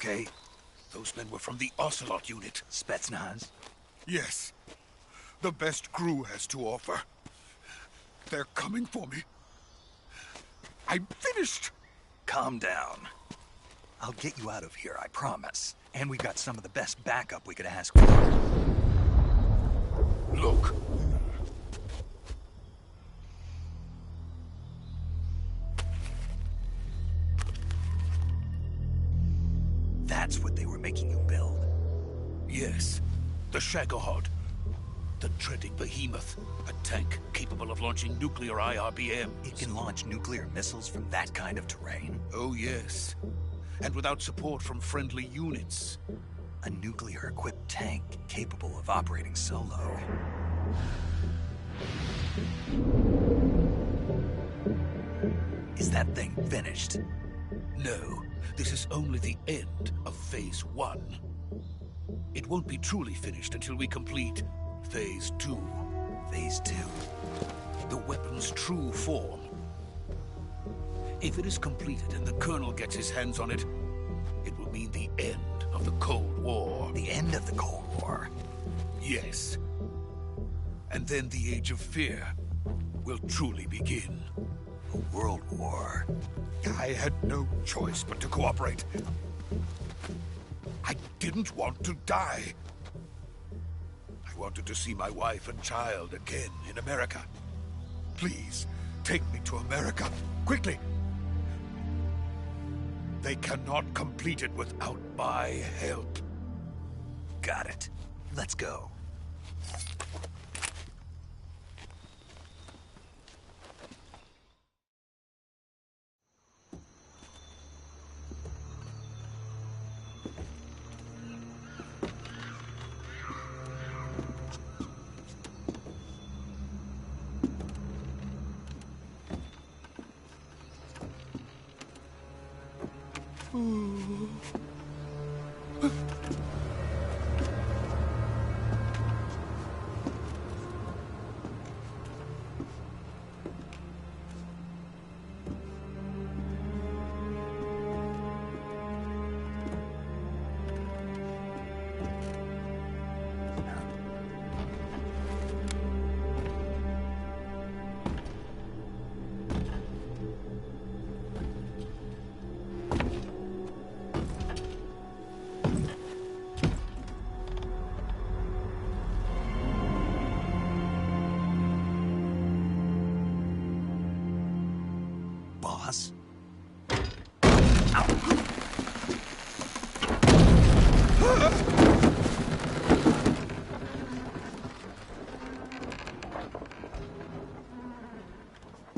okay? Those men were from the Ocelot unit. Spetsnaz? Yes. The best crew has to offer. They're coming for me. I'm finished! Calm down. I'll get you out of here, I promise. And we got some of the best backup we could ask for. Look. That's what they were making you build? Yes. The Shagohod. The dreaded behemoth. A tank capable of launching nuclear IRBMs. It can launch nuclear missiles from that kind of terrain? Oh, yes. And without support from friendly units. A nuclear-equipped tank capable of operating solo. Is that thing finished? No. This is only the end of Phase 1. It won't be truly finished until we complete Phase 2. Phase 2? The weapon's true form. If it is completed and the Colonel gets his hands on it, it will mean the end of the Cold War. The end of the Cold War? Yes. And then the Age of Fear will truly begin. A world war? I had no choice but to cooperate. I didn't want to die. I wanted to see my wife and child again in America. Please, take me to America, quickly. They cannot complete it without my help. Got it. Let's go. Boss?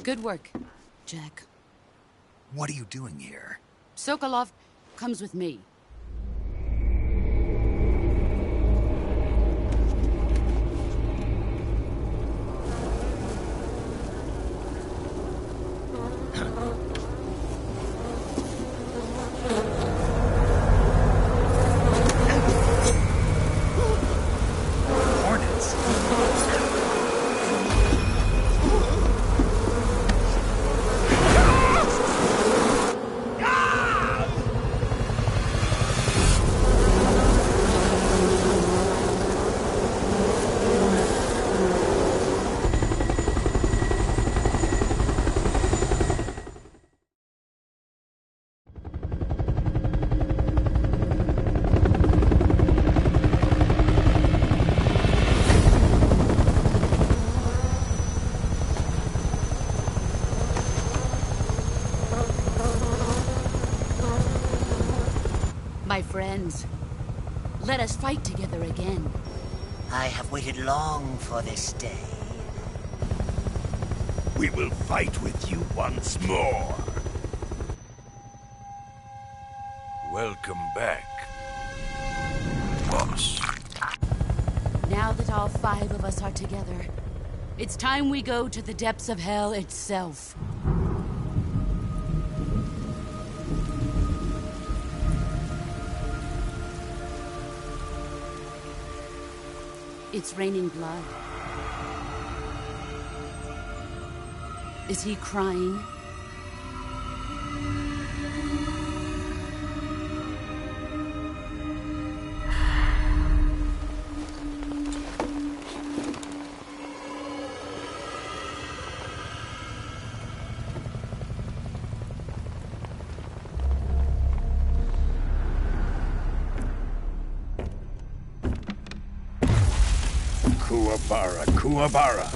Good work, Jack. What are you doing here? Sokolov comes with me. Hornets? My friends, let us fight together again. I have waited long for this day. We will fight with you once more. Welcome back, boss. Now that all 5 of us are together, it's time we go to the depths of hell itself. It's raining blood. Is he crying? Kuwabara, Kuwabara.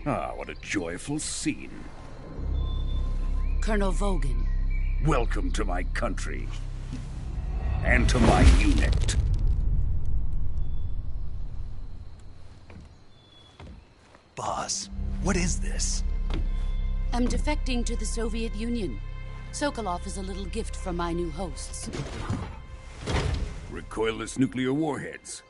Ah, what a joyful scene. Colonel Vogan. Welcome to my country. And to my unit. Boss, what is this? I'm defecting to the Soviet Union. Sokolov is a little gift from my new hosts. Recoilless nuclear warheads.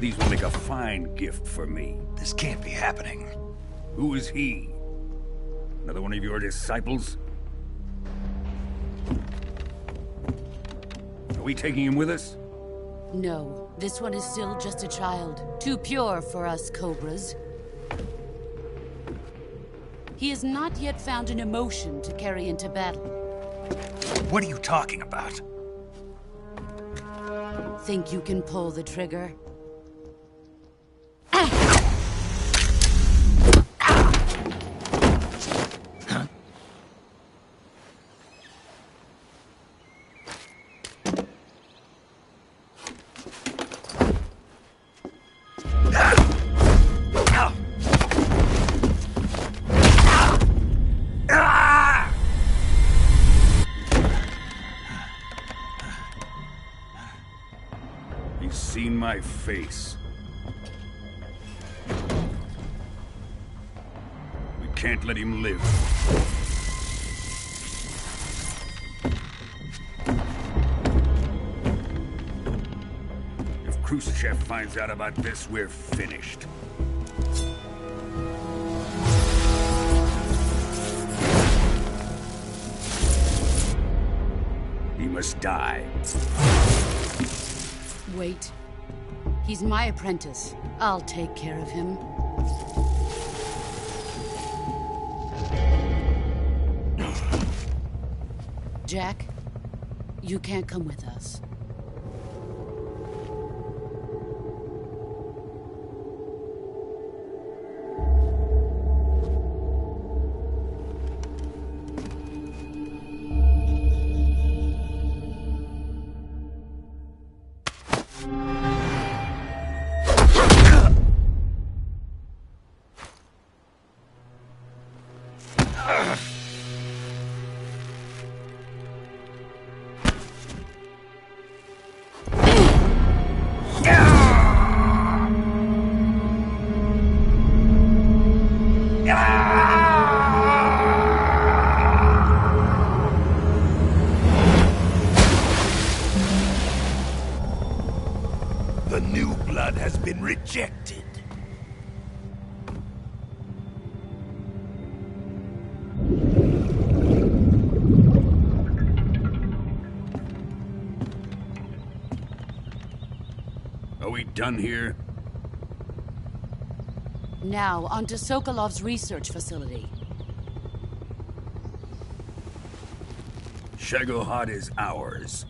These will make a fine gift for me. This can't be happening. Who is he? Another one of your disciples? Are we taking him with us? No, this one is still just a child. Too pure for us Cobras. He has not yet found an emotion to carry into battle. What are you talking about? Think you can pull the trigger? He's seen my face. We can't let him live. If Khrushchev finds out about this, we're finished. He must die. Wait. He's my apprentice. I'll take care of him. Jack, you can't come with us. The new blood has been rejected. Are we done here? Now, onto Sokolov's research facility. Shagohod is ours.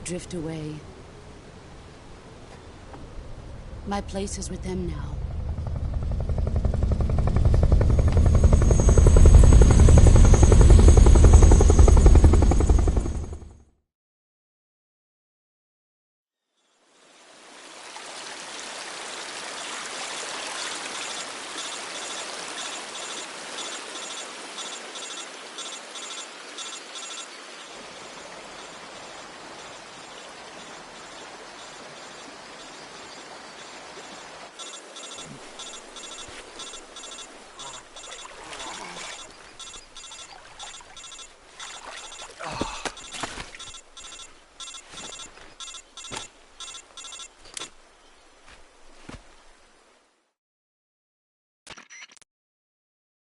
Drift away. My place is with them now.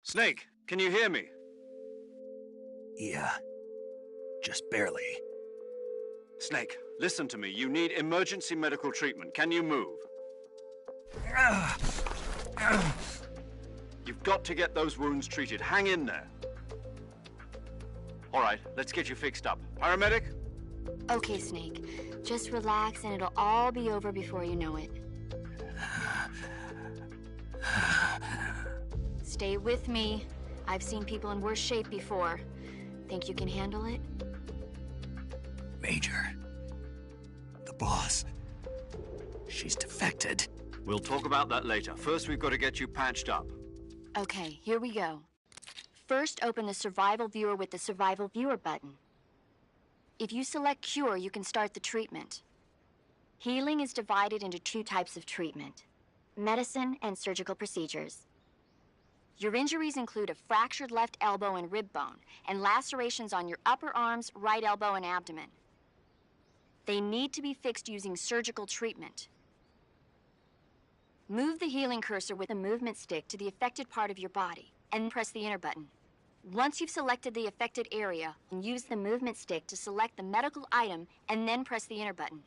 Snake, can you hear me? Yeah. Just barely. Snake, listen to me. You need emergency medical treatment. Can you move? You've got to get those wounds treated. Hang in there. All right, let's get you fixed up. Paramedic? Okay, Snake. Just relax and it'll all be over before you know it. Stay with me. I've seen people in worse shape before. Think you can handle it? Major. The boss. She's defected. We'll talk about that later. First, we've got to get you patched up. Okay, here we go. First, open the Survival Viewer with the Survival Viewer button. If you select Cure, you can start the treatment. Healing is divided into 2 types of treatment: medicine and surgical procedures. Your injuries include a fractured left elbow and rib bone, and lacerations on your upper arms, right elbow, and abdomen. They need to be fixed using surgical treatment. Move the healing cursor with the movement stick to the affected part of your body, and press the enter button. Once you've selected the affected area, use the movement stick to select the medical item, and then press the enter button.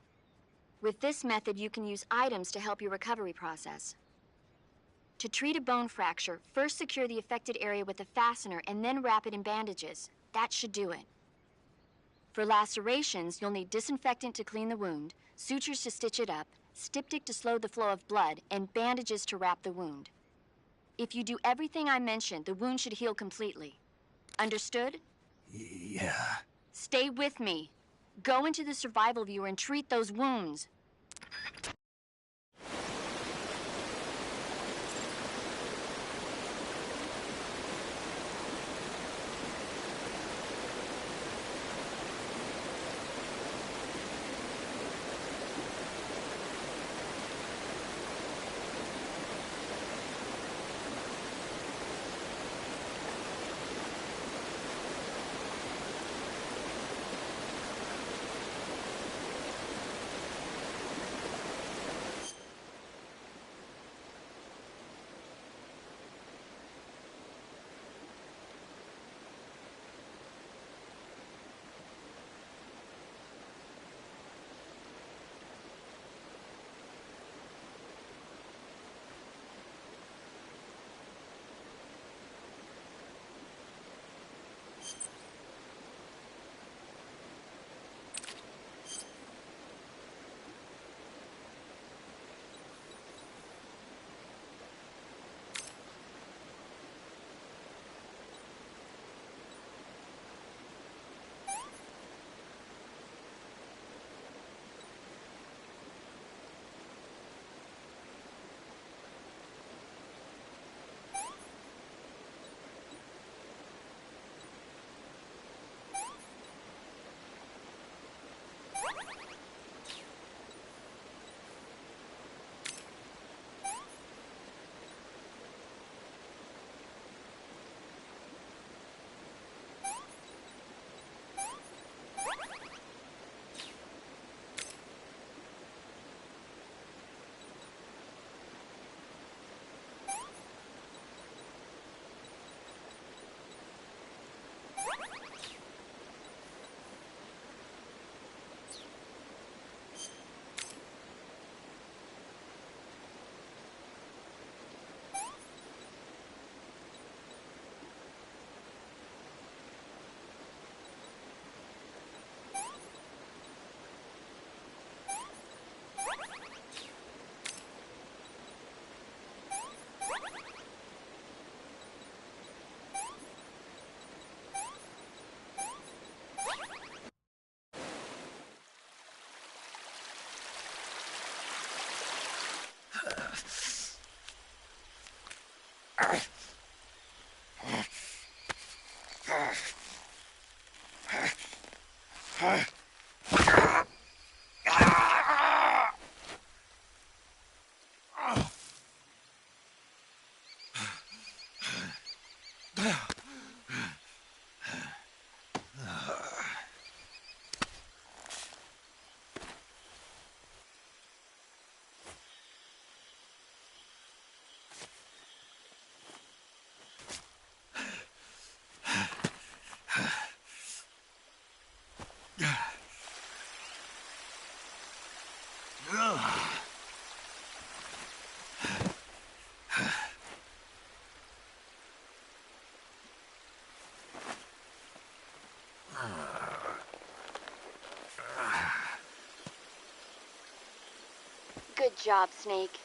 With this method, you can use items to help your recovery process. To treat a bone fracture, first secure the affected area with a fastener and then wrap it in bandages. That should do it. For lacerations, you'll need disinfectant to clean the wound, sutures to stitch it up, styptic to slow the flow of blood, and bandages to wrap the wound. If you do everything I mentioned, the wound should heal completely. Understood? Yeah. Stay with me. Go into the Survival Viewer and treat those wounds. Good job, Snake.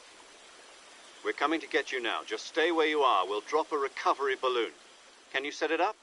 We're coming to get you now. Just stay where you are. We'll drop a recovery balloon. Can you set it up?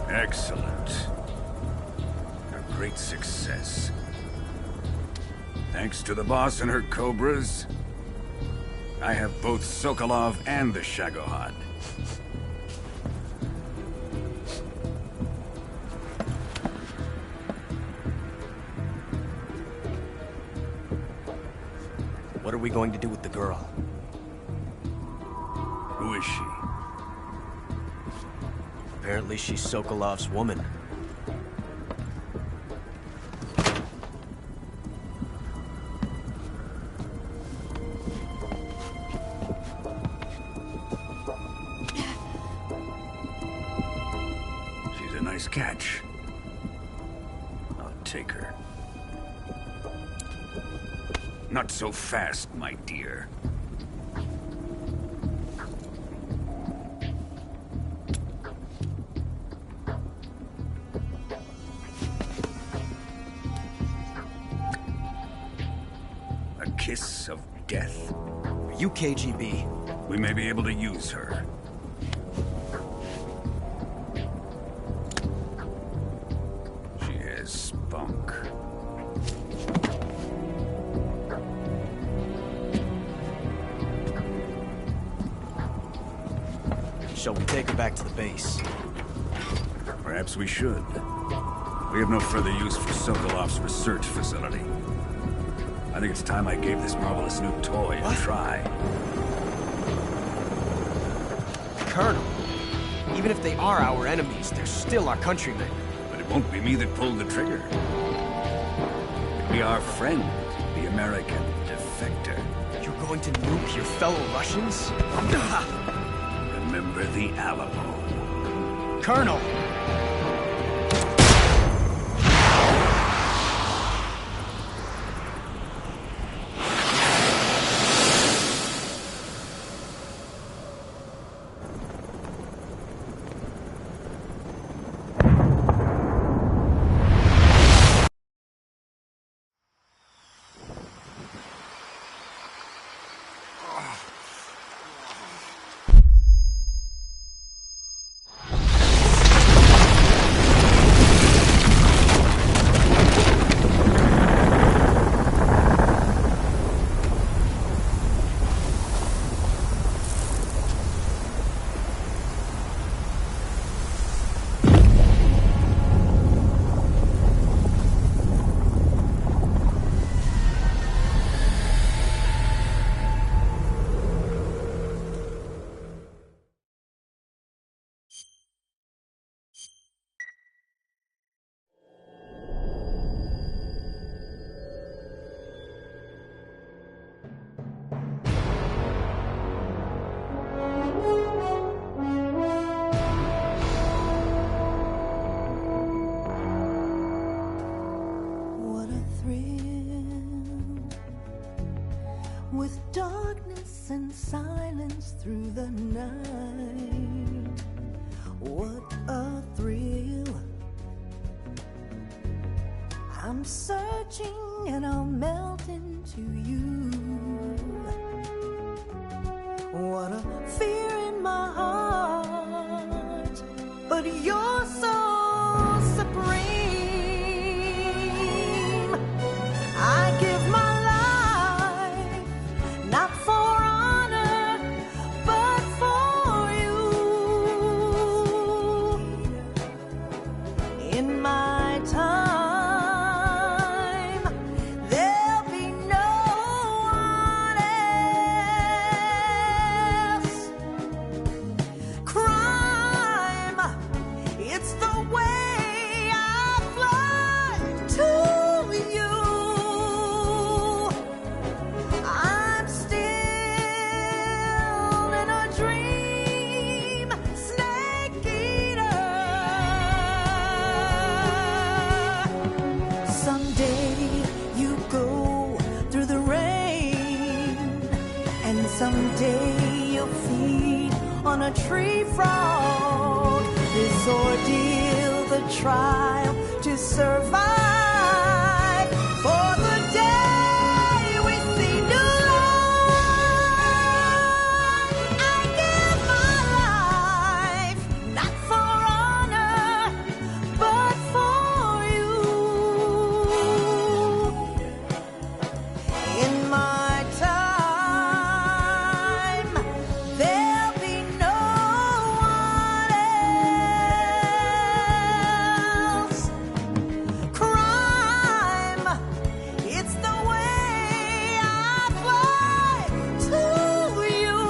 Excellent. A great success. Thanks to the boss and her cobras, I have both Sokolov and the Shagohod. What are we going to do with the girl? Who is she? Apparently she's Sokolov's woman. She's a nice catch. I'll take her. Not so fast, my dear. A kiss of death. Are you KGB? We may be able to use her. She has spunk. Shall we take her back to the base? Perhaps we should. We have no further use for Sokolov's research facility. I think it's time I gave this marvelous new toy a try. Colonel, even if they are our enemies, they're still our countrymen. But it won't be me that pulled the trigger. It'll be our friend, the American defector. You're going to nuke your fellow Russians? Remember the Alamo. Colonel! with darkness and silence through the night. What a thrill. I'm searching and I'll melt into you. What a fear in my heart, but you're so supreme. I give my life, not for honor, but for you. In my time, there'll be no one else. Crime, it's the way I fly to you. I'm still in a dream, snake eater. Someday you go through the rain, and someday you'll feed on a tree frog. This ordeal, the trial to survive, for the day we see new light. I give my life, not for honor, but for you. In my time, there'll be no one else. Crime, it's the way I fly to you.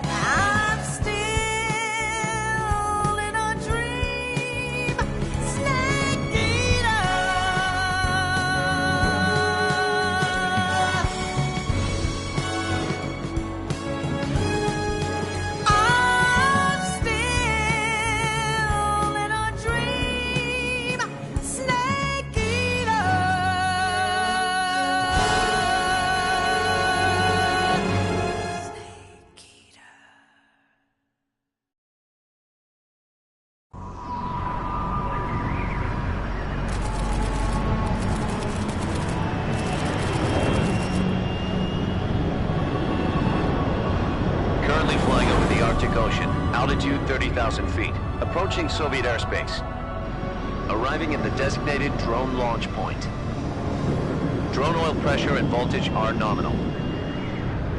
I'm still in a dream, snake eater. I'm still in a dream, snake eater. Snake eater. Currently flying over the Arctic Ocean, altitude 30,000 feet, approaching Soviet airspace. Arriving at the designated drone launch point. Drone oil pressure and voltage are nominal.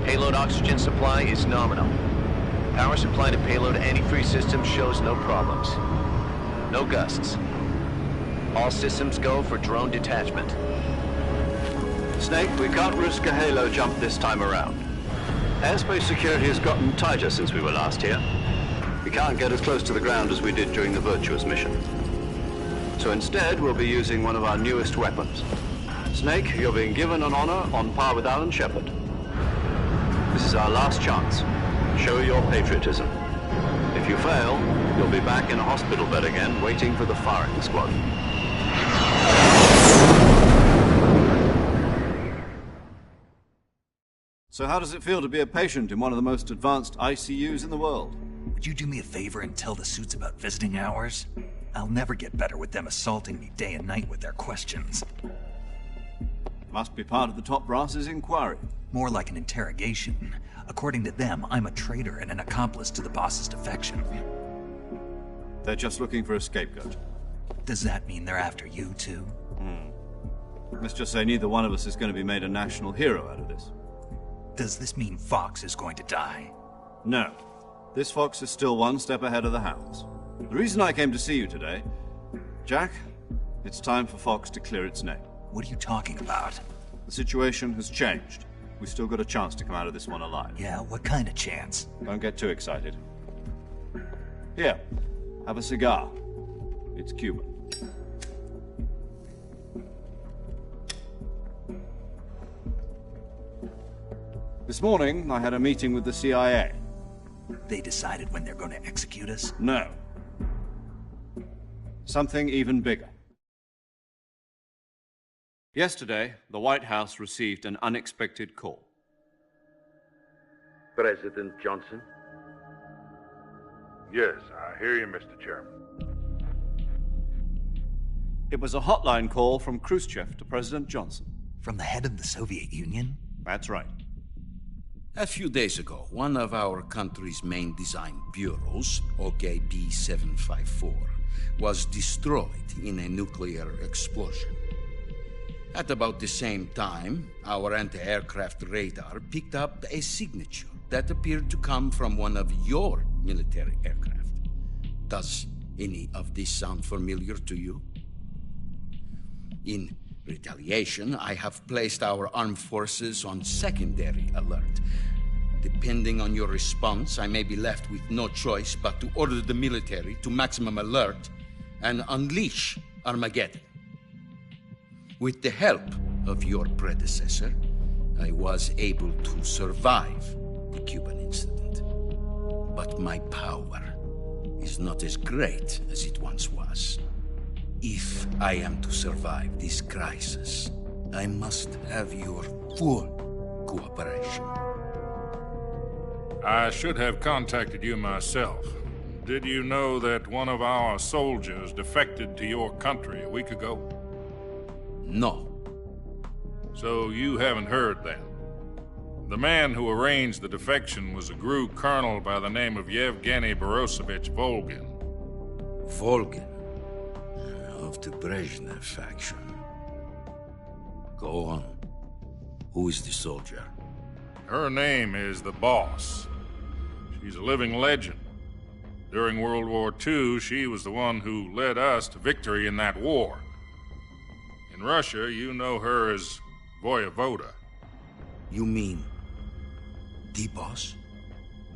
Payload oxygen supply is nominal. Power supply to payload antifreeze system shows no problems. No gusts. All systems go for drone detachment. Snake, we can't risk a halo jump this time around. Airspace security has gotten tighter since we were last here. We can't get as close to the ground as we did during the Virtuous mission. So instead, we'll be using one of our newest weapons. Snake, you're being given an honor on par with Alan Shepard. This is our last chance. Show your patriotism. If you fail, you'll be back in a hospital bed again, waiting for the firing squad. So how does it feel to be a patient in one of the most advanced ICUs in the world? Would you do me a favor and tell the suits about visiting hours? I'll never get better with them assaulting me day and night with their questions. Must be part of the top brass's inquiry. More like an interrogation. According to them, I'm a traitor and an accomplice to the boss's defection. They're just looking for a scapegoat. Does that mean they're after you, too? Let's just say neither one of us is going to be made a national hero out of this. Does this mean Fox is going to die? No. This fox is still one step ahead of the hounds. The reason I came to see you today... Jack, it's time for Fox to clear its name. What are you talking about? The situation has changed. We've still got a chance to come out of this one alive. Yeah, what kind of chance? Don't get too excited. Here, have a cigar. It's Cuban. This morning, I had a meeting with the CIA. They decided when they're going to execute us? No. Something even bigger. Yesterday, the White House received an unexpected call. President Johnson? Yes, I hear you, Mr. Chairman. It was a hotline call from Khrushchev to President Johnson. From the head of the Soviet Union? That's right. A few days ago, one of our country's main design bureaus, OKB 754, was destroyed in a nuclear explosion. At about the same time, our anti-aircraft radar picked up a signature that appeared to come from one of your military aircraft. Does any of this sound familiar to you? In retaliation, I have placed our armed forces on secondary alert. Depending on your response, I may be left with no choice but to order the military to maximum alert and unleash Armageddon. With the help of your predecessor, I was able to survive the Cuban incident. But my power is not as great as it once was. If I am to survive this crisis, I must have your full cooperation. I should have contacted you myself. Did you know that one of our soldiers defected to your country a week ago? No. So you haven't heard then? The man who arranged the defection was a GRU colonel by the name of Yevgeny Borosovich Volgin. Volgin? Of the Brezhnev faction. Go on. Who is the soldier? Her name is the Boss. She's a living legend. During World War II, she was the one who led us to victory in that war. In Russia, you know her as Voyevoda. You mean the Boss?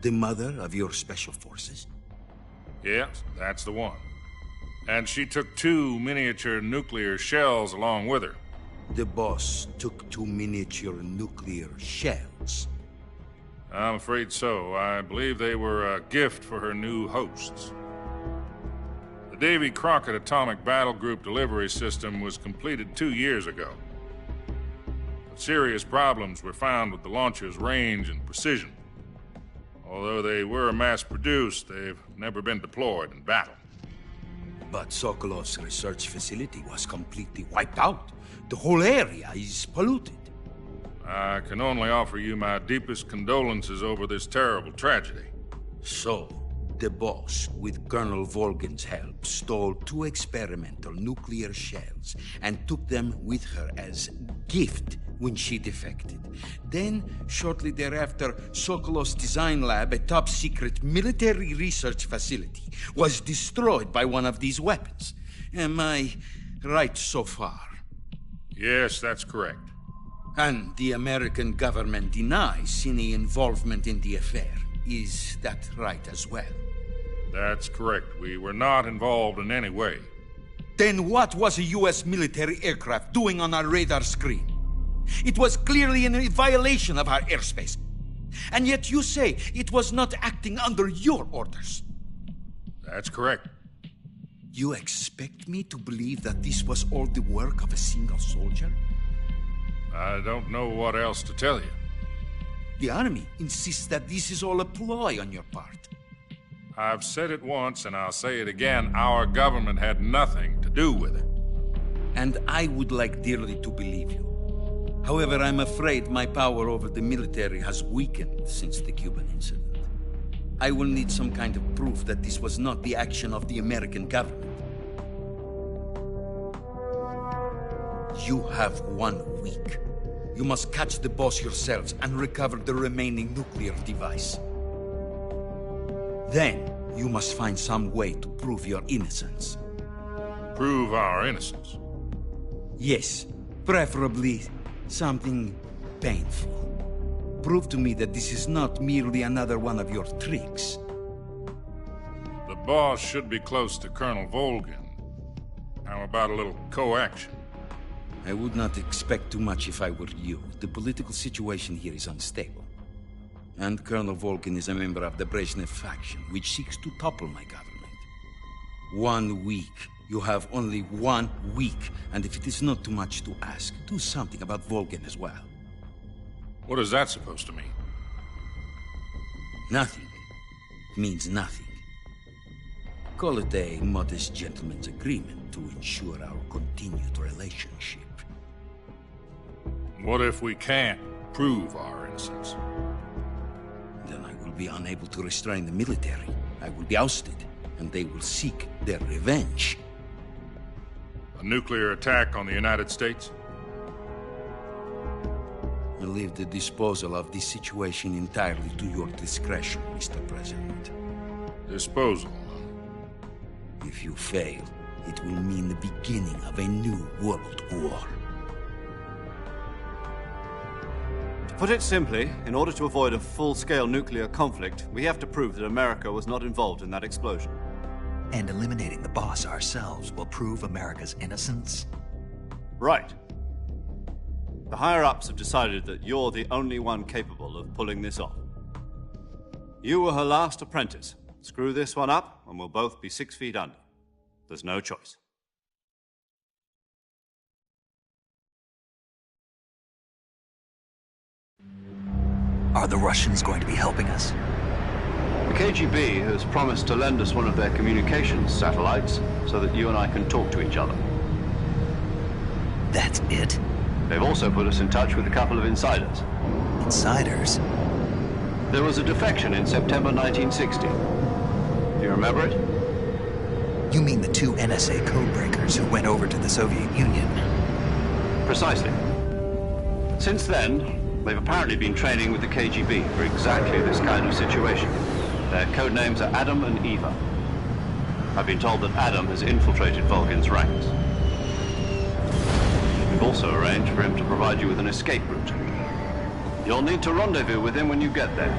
The mother of your special forces? Yes, that's the one. And she took 2 miniature nuclear shells along with her. The Boss took 2 miniature nuclear shells? I'm afraid so. I believe they were a gift for her new hosts. The Davy Crockett Atomic Battle Group delivery system was completed 2 years ago. But serious problems were found with the launcher's range and precision. Although they were mass-produced, they've never been deployed in battle. But Sokolov's research facility was completely wiped out. The whole area is polluted. I can only offer you my deepest condolences over this terrible tragedy. So, the Boss, with Colonel Volgin's help, stole 2 experimental nuclear shells and took them with her as gift when she defected. Then, shortly thereafter, Sokolov's design lab, a top-secret military research facility, was destroyed by one of these weapons. Am I right so far? Yes, that's correct. And the American government denies any involvement in the affair. Is that right as well? That's correct. We were not involved in any way. Then what was a U.S. military aircraft doing on our radar screen? It was clearly in a violation of our airspace. And yet you say it was not acting under your orders. That's correct. You expect me to believe that this was all the work of a single soldier? I don't know what else to tell you. The Army insists that this is all a ploy on your part. I've said it once, and I'll say it again. Our government had nothing to do with it. And I would like dearly to believe you. However, I'm afraid my power over the military has weakened since the Cuban incident. I will need some kind of proof that this was not the action of the American government. You have 1 week. You must catch the Boss yourselves and recover the remaining nuclear device. Then, you must find some way to prove your innocence. Prove our innocence? Yes, preferably something painful. Prove to me that this is not merely another one of your tricks. The Boss should be close to Colonel Volgin. How about a little co-action? I would not expect too much if I were you. The political situation here is unstable. And Colonel Volgin is a member of the Brezhnev faction, which seeks to topple my government. 1 week You have only 1 week, and if it is not too much to ask, do something about Volgin as well. What is that supposed to mean? Nothing means nothing. Call it a modest gentleman's agreement to ensure our continued relationship. What if we can't prove our innocence? Then I will be unable to restrain the military. I will be ousted, and they will seek their revenge. A nuclear attack on the United States? I leave the disposal of this situation entirely to your discretion, Mr. President. Disposal? If you fail, it will mean the beginning of a new world war. To put it simply, in order to avoid a full-scale nuclear conflict, we have to prove that America was not involved in that explosion. And eliminating the boss ourselves will prove America's innocence? Right. The higher-ups have decided that you're the only one capable of pulling this off. You were her last apprentice. Screw this one up, and we'll both be 6 feet under. There's no choice. Are the Russians going to be helping us? The KGB has promised to lend us one of their communications satellites so that you and I can talk to each other. That's it? They've also put us in touch with a couple of insiders. Insiders? There was a defection in September 1960. Do you remember it? You mean the 2 NSA codebreakers who went over to the Soviet Union? Precisely. Since then, they've apparently been training with the KGB for exactly this kind of situation. Their code names are Adam and Eva. I've been told that Adam has infiltrated Volgin's ranks. We've also arranged for him to provide you with an escape route. You'll need to rendezvous with him when you get there.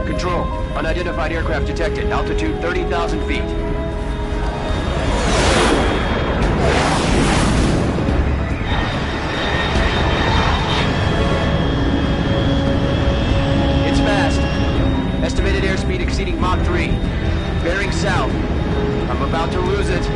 Control, unidentified aircraft detected. Altitude 30,000 feet. It's fast. Estimated airspeed exceeding Mach 3. Bearing south. I'm about to lose it.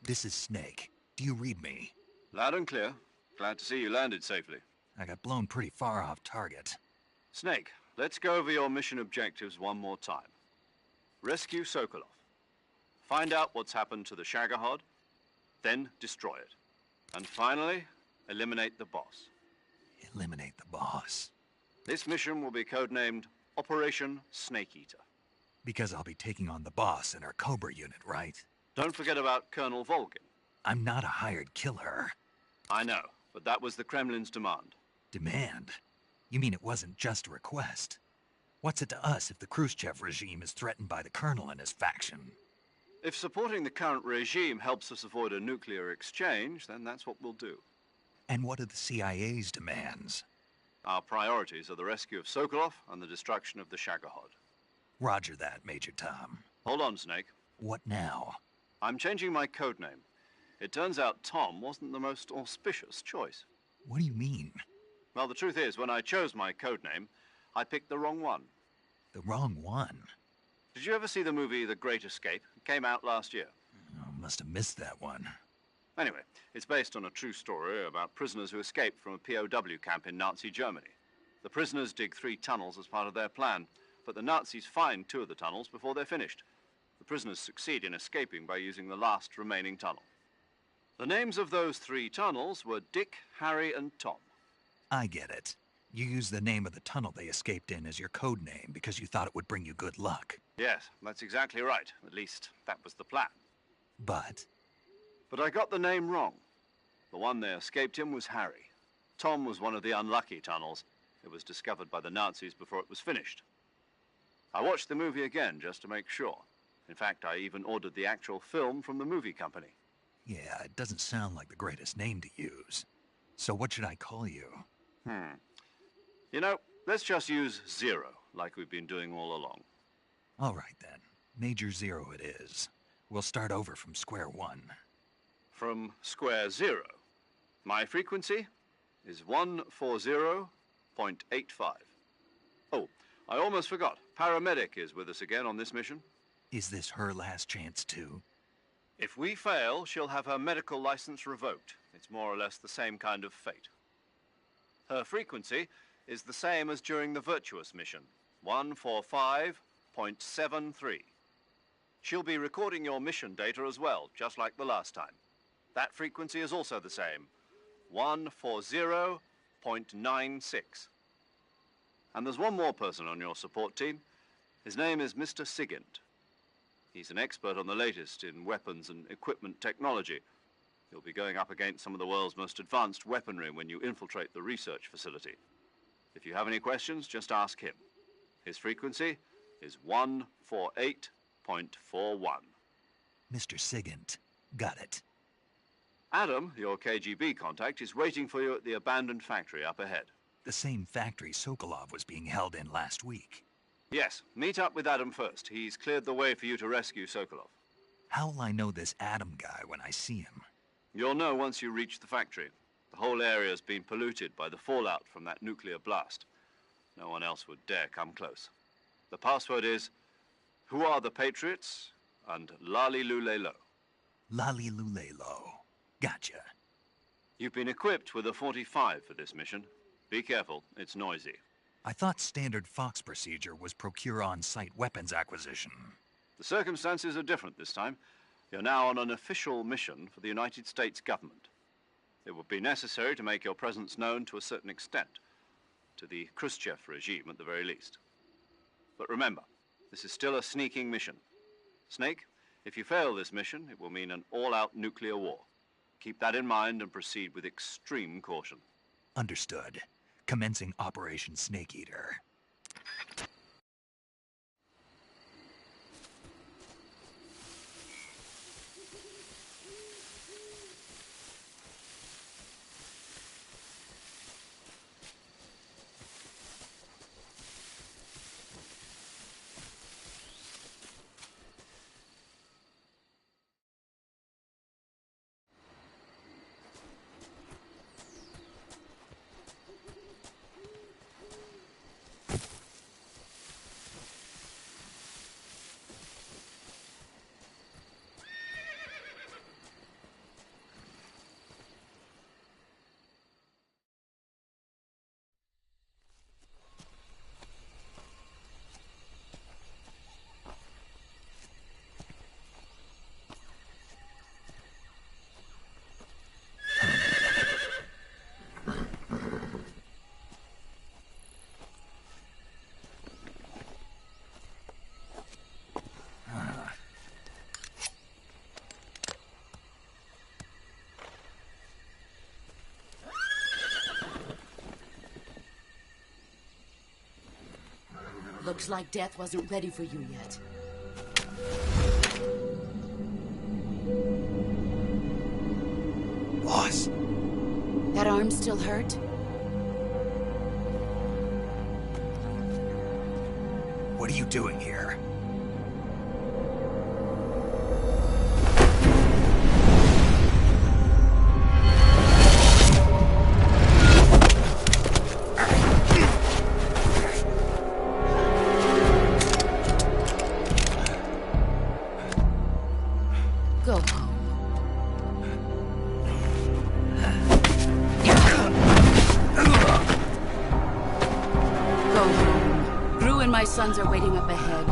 This is Snake. Do you read me? Loud and clear. Glad to see you landed safely. I got blown pretty far off target. Snake, let's go over your mission objectives one more time. Rescue Sokolov. Find out what's happened to the Shagohod, then destroy it. And finally, eliminate the boss. Eliminate the boss. This mission will be codenamed Operation Snake Eater. Because I'll be taking on the boss in our Cobra unit, right? Don't forget about Colonel Volgin. I'm not a hired killer. I know, but that was the Kremlin's demand. Demand? You mean it wasn't just a request? What's it to us if the Khrushchev regime is threatened by the Colonel and his faction? If supporting the current regime helps us avoid a nuclear exchange, then that's what we'll do. And what are the CIA's demands? Our priorities are the rescue of Sokolov and the destruction of the Shagohod. Roger that, Major Tom. Hold on, Snake. What now? I'm changing my codename. It turns out Tom wasn't the most auspicious choice. What do you mean? Well, the truth is, when I chose my codename, I picked the wrong one. The wrong one? Did you ever see the movie The Great Escape? It came out last year. Oh, must have missed that one. Anyway, it's based on a true story about prisoners who escaped from a POW camp in Nazi Germany. The prisoners dig 3 tunnels as part of their plan, but the Nazis find 2 of the tunnels before they're finished. The prisoners succeed in escaping by using the last remaining tunnel. The names of those 3 tunnels were Dick, Harry, and Tom. I get it. You used the name of the tunnel they escaped in as your code name because you thought it would bring you good luck. Yes, that's exactly right. At least, that was the plan. But I got the name wrong. The one they escaped in was Harry. Tom was one of the unlucky tunnels. It was discovered by the Nazis before it was finished. I watched the movie again just to make sure. In fact, I even ordered the actual film from the movie company. yeah, it doesn't sound like the greatest name to use. So what should I call you? You know, let's just use Zero, like we've been doing all along. All right, then. Major Zero it is. We'll start over from square one. From square 0. My frequency is 140.85. Oh, I almost forgot. Paramedic is with us again on this mission. Is this her last chance, too? If we fail, she'll have her medical license revoked. It's more or less the same kind of fate. Her frequency is the same as during the Virtuous mission, 145.73. She'll be recording your mission data as well, just like the last time. That frequency is also the same, 140.96. And there's one more person on your support team. His name is Mr. Sigint. He's an expert on the latest in weapons and equipment technology. You'll be going up against some of the world's most advanced weaponry when you infiltrate the research facility. If you have any questions, just ask him. His frequency is 148.41. Mr. Sigint. Got it. Adam, your KGB contact, is waiting for you at the abandoned factory up ahead. The same factory Sokolov was being held in last week. Yes, meet up with Adam first. He's cleared the way for you to rescue Sokolov. How will I know this Adam guy when I see him? You'll know once you reach the factory. The whole area's been polluted by the fallout from that nuclear blast. No one else would dare come close. The password is, "Who are the Patriots?" and Lali Lule Lo. Lali Lule Lo. Gotcha. You've been equipped with a 45 for this mission. Be careful, it's noisy. I thought standard Fox procedure was procure on-site weapons acquisition. The circumstances are different this time. You're now on an official mission for the United States government. It would be necessary to make your presence known to a certain extent, to the Khrushchev regime at the very least. But remember, this is still a sneaking mission. Snake, if you fail this mission, it will mean an all-out nuclear war. Keep that in mind and proceed with extreme caution. Understood. Commencing Operation Snake Eater. Looks like death wasn't ready for you yet. Boss! That arm still hurt? What are you doing here? Go home. Go home. Gru and my sons are waiting up ahead.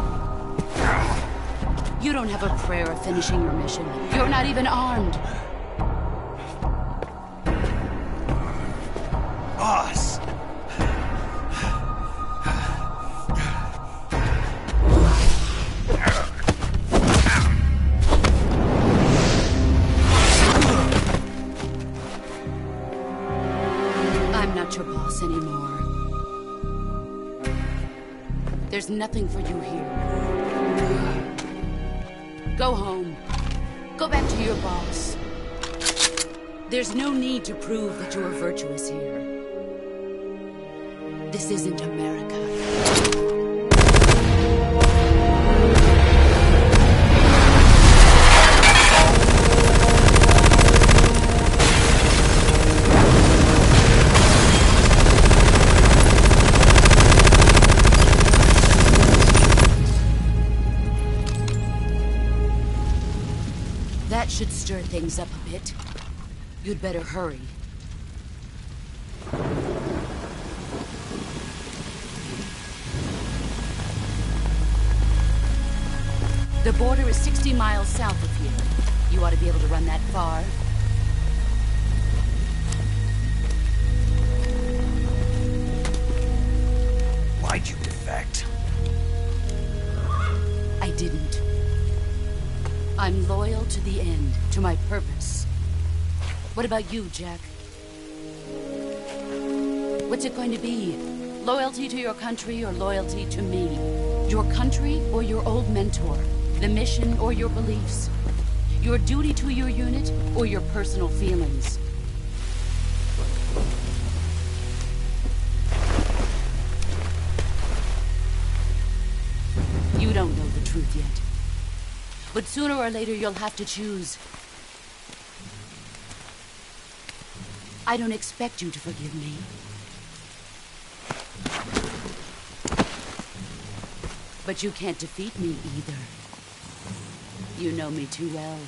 You don't have a prayer of finishing your mission. You're not even armed. Boss! I'm not your boss anymore. There's nothing for you here. Go home. Go back to your boss. There's no need to prove that you are virtuous here. This isn't America. That should stir things up a bit. You'd better hurry. The border is 60 miles south of here. You ought to be able to run that far. Why'd you defect? I didn't. I'm loyal to the end, to my purpose. What about you, Jack? What's it going to be? Loyalty to your country or loyalty to me? Your country or your old mentor? The mission or your beliefs? Your duty to your unit or your personal feelings? You don't know the truth yet. But sooner or later you'll have to choose. I don't expect you to forgive me. But you can't defeat me either. You know me too well.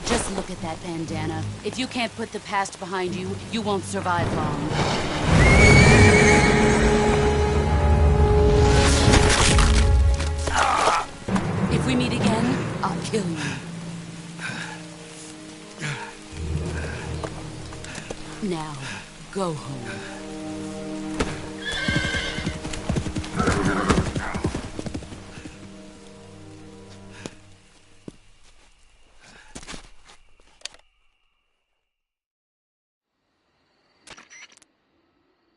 Just look at that bandana. If you can't put the past behind you, you won't survive long. If we meet again, I'll kill you. Now, go home.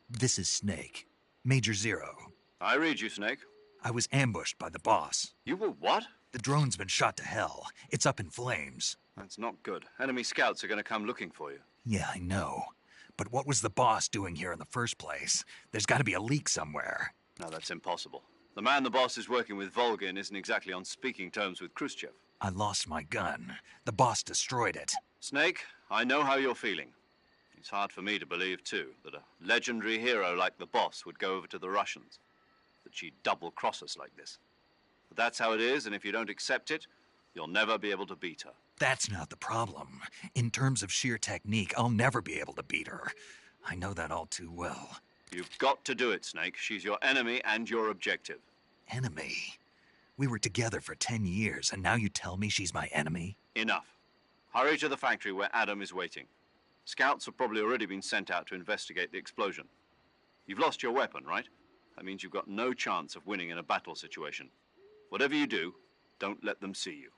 This is Snake. Major Zero. I read you, Snake. I was ambushed by the boss. You were what? The drone's been shot to hell. It's up in flames. That's not good. Enemy scouts are going to come looking for you. Yeah, I know. But what was the boss doing here in the first place? There's got to be a leak somewhere. No, that's impossible. The man the boss is working with, Volgin, isn't exactly on speaking terms with Khrushchev. I lost my gun. The boss destroyed it. Snake, I know how you're feeling. It's hard for me to believe, too, that a legendary hero like the boss would go over to the Russians. That she'd double-cross us like this. But that's how it is, and if you don't accept it, you'll never be able to beat her. That's not the problem. In terms of sheer technique, I'll never be able to beat her. I know that all too well. You've got to do it, Snake. She's your enemy and your objective. Enemy? We were together for 10 years, and now you tell me she's my enemy? Enough. Hurry to the factory where Adam is waiting. Scouts have probably already been sent out to investigate the explosion. You've lost your weapon, right? That means you've got no chance of winning in a battle situation. Whatever you do, don't let them see you.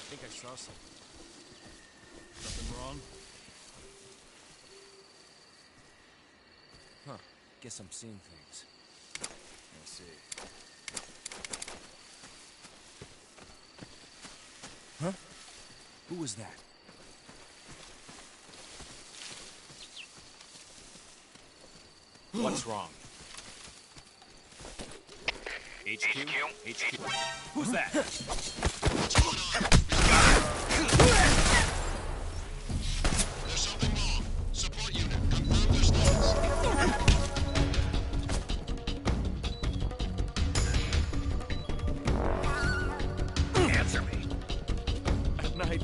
think I saw something. Nothing wrong? Huh. Guess I'm seeing things. I see. Huh? Who was that? What's wrong? HQ? HQ? Who's that? There's something wrong. Support unit, confirm their status. Answer me. At night,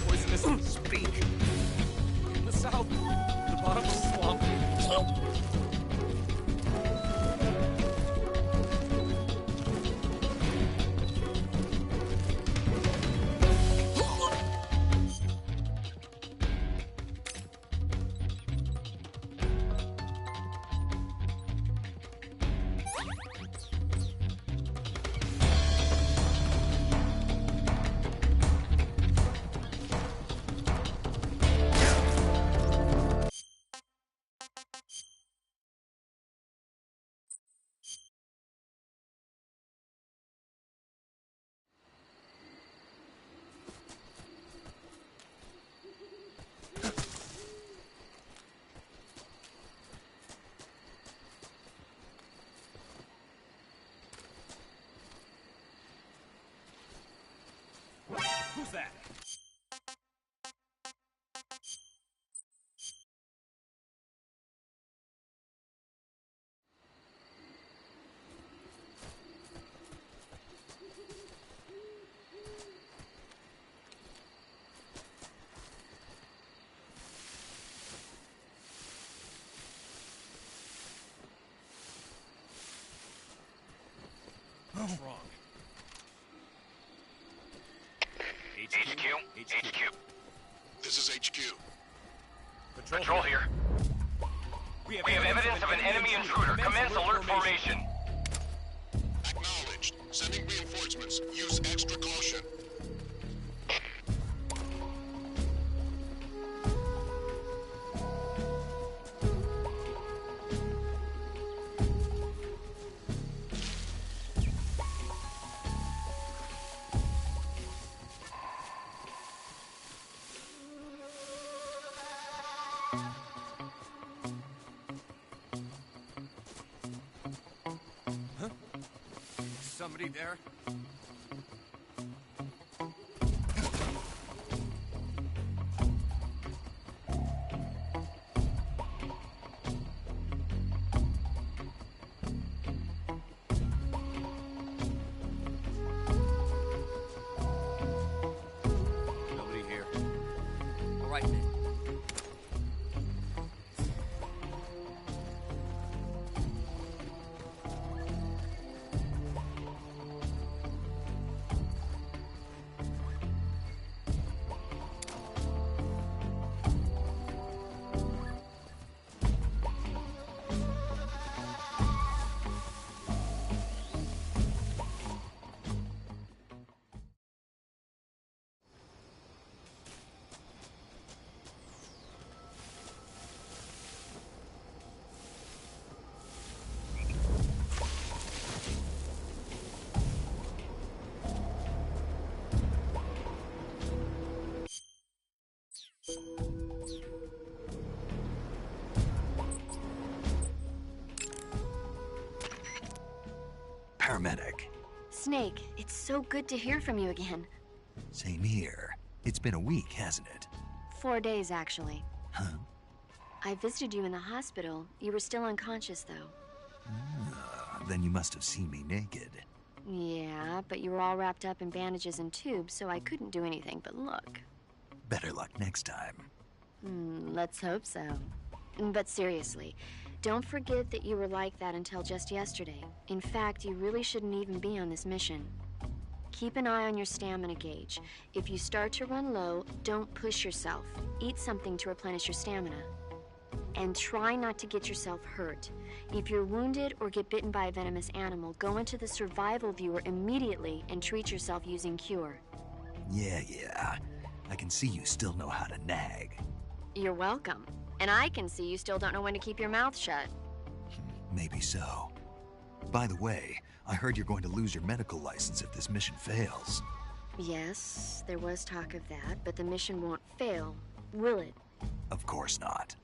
poisonous speak. In the south, the bottom of the swamp. Who's that? What's wrong? HQ. This is HQ. Patrol here. We have evidence of an enemy intruder. Commence alert formation. Acknowledged. Sending reinforcements. Use extra caution. Somebody there? Nobody here. All right, then. Paramedic. Snake, it's so good to hear from you again. Same here. It's been a week, hasn't it? 4 days, actually. Huh? I visited you in the hospital. You were still unconscious, though. Then you must have seen me naked. Yeah, but you were all wrapped up in bandages and tubes, so I couldn't do anything but look. Better luck next time. Let's hope so. But seriously, don't forget that you were like that until just yesterday. In fact, you really shouldn't even be on this mission. Keep an eye on your stamina gauge. If you start to run low, don't push yourself. Eat something to replenish your stamina. And try not to get yourself hurt. If you're wounded or get bitten by a venomous animal, go into the survival viewer immediately and treat yourself using Cure. Yeah. I can see you still know how to nag. You're welcome. And I can see you still don't know when to keep your mouth shut. Maybe so. By the way, I heard you're going to lose your medical license if this mission fails. Yes, there was talk of that, but the mission won't fail, will it? Of course not.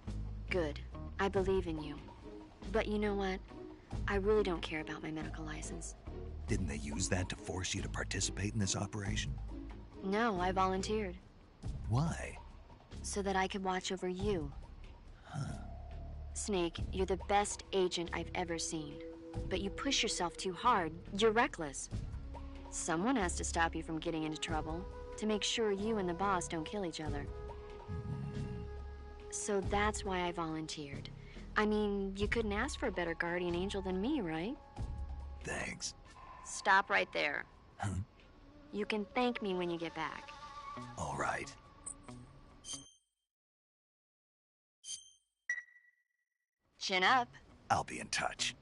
Good. I believe in you. But you know what? I really don't care about my medical license. Didn't they use that to force you to participate in this operation? No, I volunteered. Why? So that I could watch over you. Snake, you're the best agent I've ever seen. But you push yourself too hard. You're reckless. Someone has to stop you from getting into trouble, to make sure you and the boss don't kill each other. So that's why I volunteered. I mean, you couldn't ask for a better guardian angel than me, right? Thanks. Stop right there. Huh? You can thank me when you get back. All right. Chin up. I'll be in touch.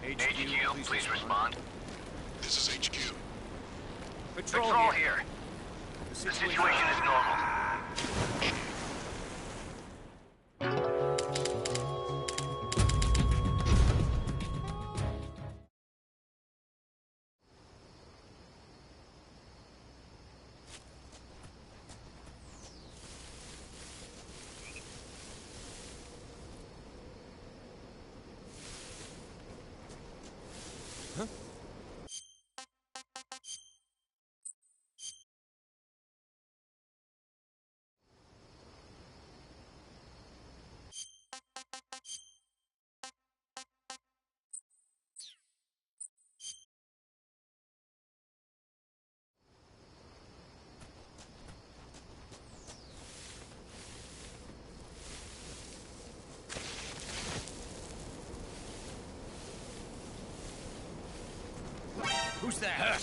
HQ, please respond. This is HQ. Patrol here. The situation is normal. Who's that?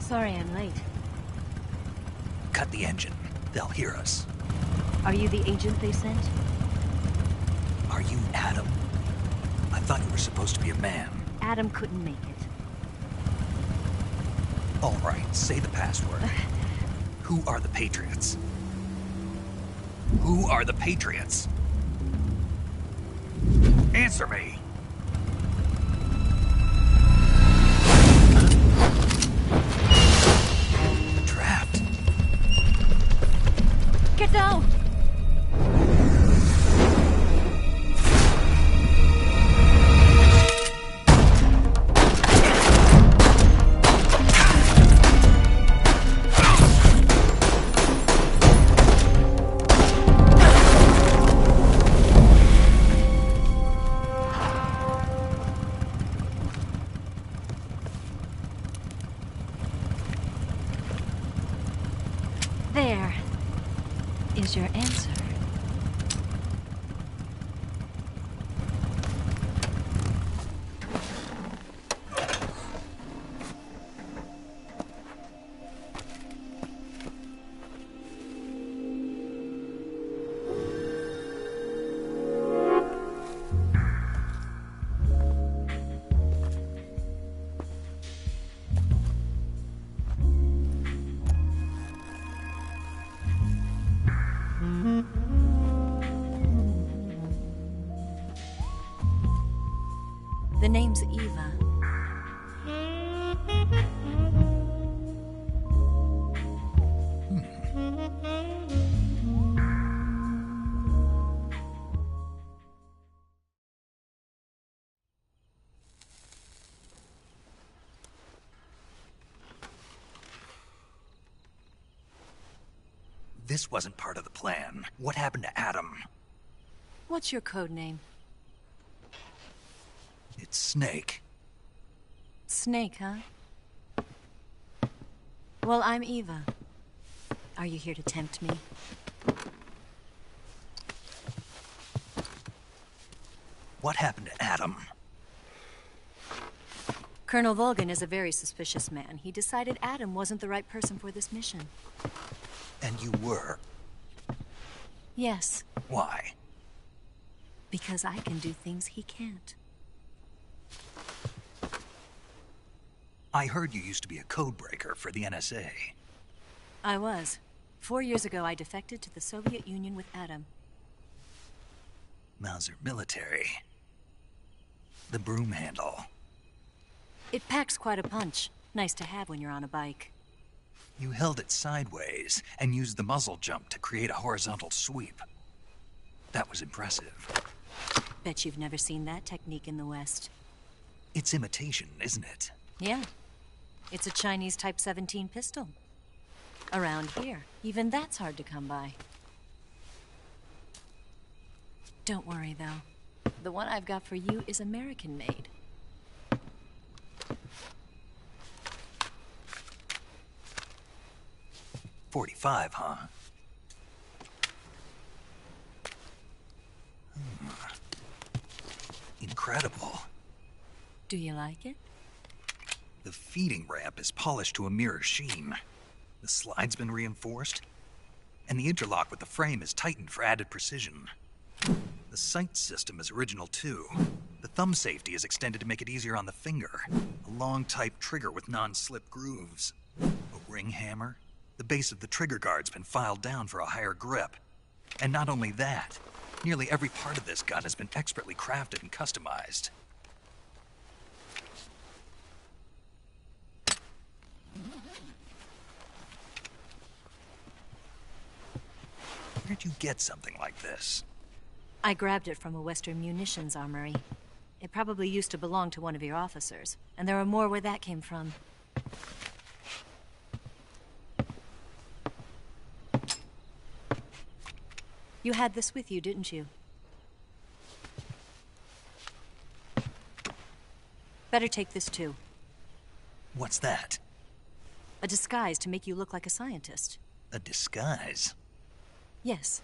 Sorry I'm late. Cut the engine. They'll hear us. Are you the agent they sent? Are you Adam? I thought you were supposed to be a man. Adam couldn't make it. All right, say the password. Who are the Patriots? Who are the Patriots? Answer me! Trapped. Get down! There is your answer. The name's Eva. This wasn't part of the plan. What happened to Adam? What's your code name? It's Snake. Snake, huh? Well, I'm Eva. Are you here to tempt me? What happened to Adam? Colonel Volgan is a very suspicious man. He decided Adam wasn't the right person for this mission. And you were? Yes. Why? Because I can do things he can't. I heard you used to be a codebreaker for the NSA. I was. 4 years ago, I defected to the Soviet Union with Adam. Mauser military. The broom handle. It packs quite a punch. Nice to have when you're on a bike. You held it sideways and used the muzzle jump to create a horizontal sweep. That was impressive. Bet you've never seen that technique in the West. It's imitation, isn't it? Yeah. It's a Chinese Type 17 pistol. Around here, even that's hard to come by. Don't worry, though. The one I've got for you is American-made. .45, huh? Incredible. Do you like it? The feeding ramp is polished to a mirror sheen. The slide's been reinforced, and the interlock with the frame is tightened for added precision. The sight system is original too. The thumb safety is extended to make it easier on the finger. A long type trigger with non-slip grooves. A ring hammer. The base of the trigger guard's been filed down for a higher grip. And not only that, nearly every part of this gun has been expertly crafted and customized. Where'd you get something like this? I grabbed it from a Western munitions armory. It probably used to belong to one of your officers, and there are more where that came from. You had this with you, didn't you? Better take this too. What's that? A disguise to make you look like a scientist. A disguise? Yes.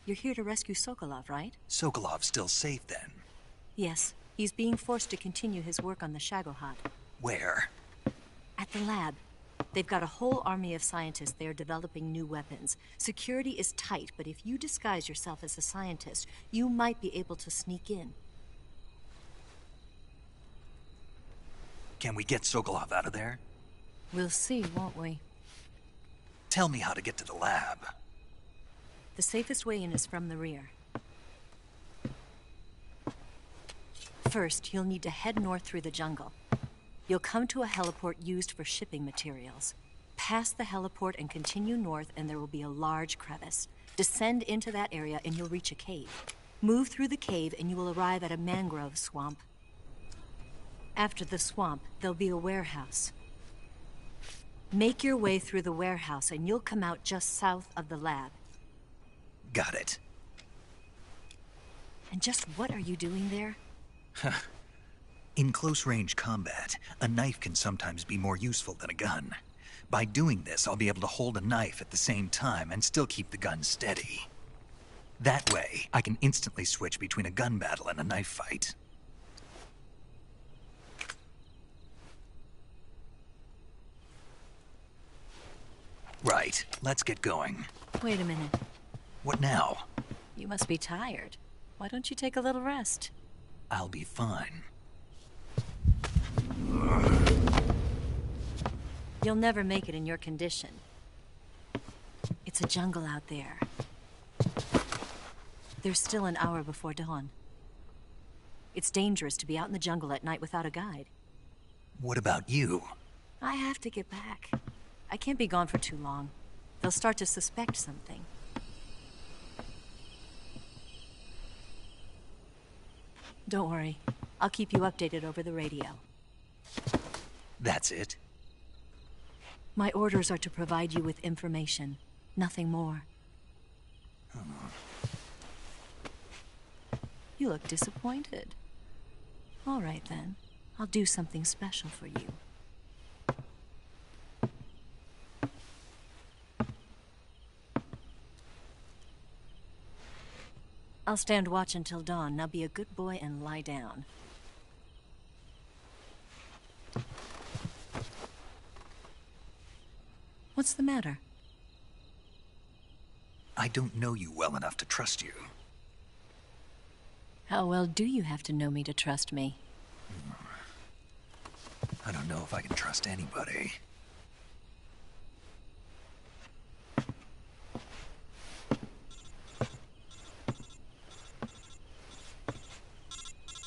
You're here to rescue Sokolov, right? Sokolov's still safe then? Yes. He's being forced to continue his work on the Shagohod. Where? At the lab. They've got a whole army of scientists there developing new weapons. Security is tight, but if you disguise yourself as a scientist, you might be able to sneak in. Can we get Sokolov out of there? We'll see, won't we? Tell me how to get to the lab. The safest way in is from the rear. First, you'll need to head north through the jungle. You'll come to a heliport used for shipping materials. Pass the heliport and continue north, and there will be a large crevice. Descend into that area and you'll reach a cave. Move through the cave and you will arrive at a mangrove swamp. After the swamp, there'll be a warehouse. Make your way through the warehouse and you'll come out just south of the lab. Got it. And just what are you doing there? In close-range combat, a knife can sometimes be more useful than a gun. By doing this, I'll be able to hold a knife at the same time and still keep the gun steady. That way, I can instantly switch between a gun battle and a knife fight. Right, let's get going. Wait a minute. What now? You must be tired. Why don't you take a little rest? I'll be fine. You'll never make it in your condition. It's a jungle out there. There's still an hour before dawn. It's dangerous to be out in the jungle at night without a guide. What about you? I have to get back. I can't be gone for too long. They'll start to suspect something. Don't worry. I'll keep you updated over the radio. That's it? My orders are to provide you with information. Nothing more. You look disappointed. All right, then. I'll do something special for you. I'll stand watch until dawn. Now be a good boy and lie down. What's the matter? I don't know you well enough to trust you. How well do you have to know me to trust me? I don't know if I can trust anybody.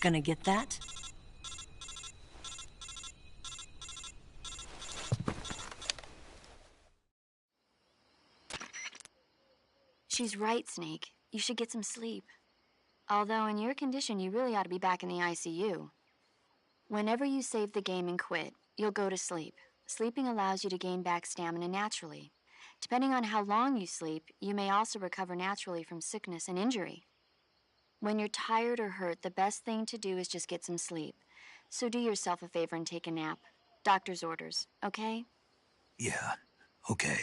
Gonna get that? She's right, Snake. You should get some sleep. Although in your condition, you really ought to be back in the ICU. Whenever you save the game and quit, you'll go to sleep. Sleeping allows you to gain back stamina naturally. Depending on how long you sleep, you may also recover naturally from sickness and injury. When you're tired or hurt, the best thing to do is just get some sleep. So do yourself a favor and take a nap. Doctor's orders, okay? Yeah, okay.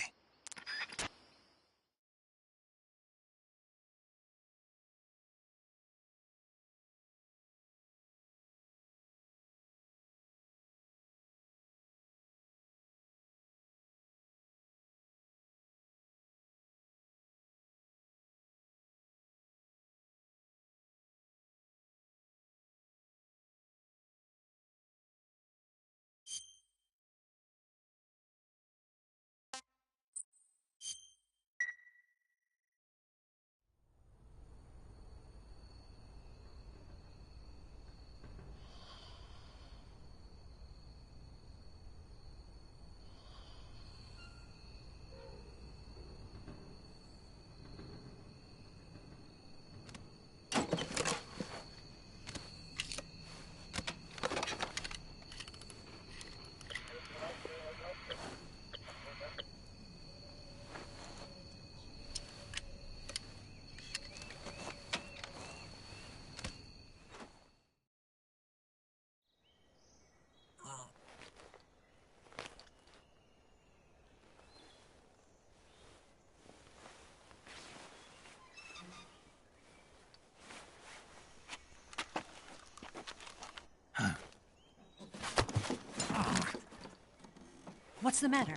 What's the matter?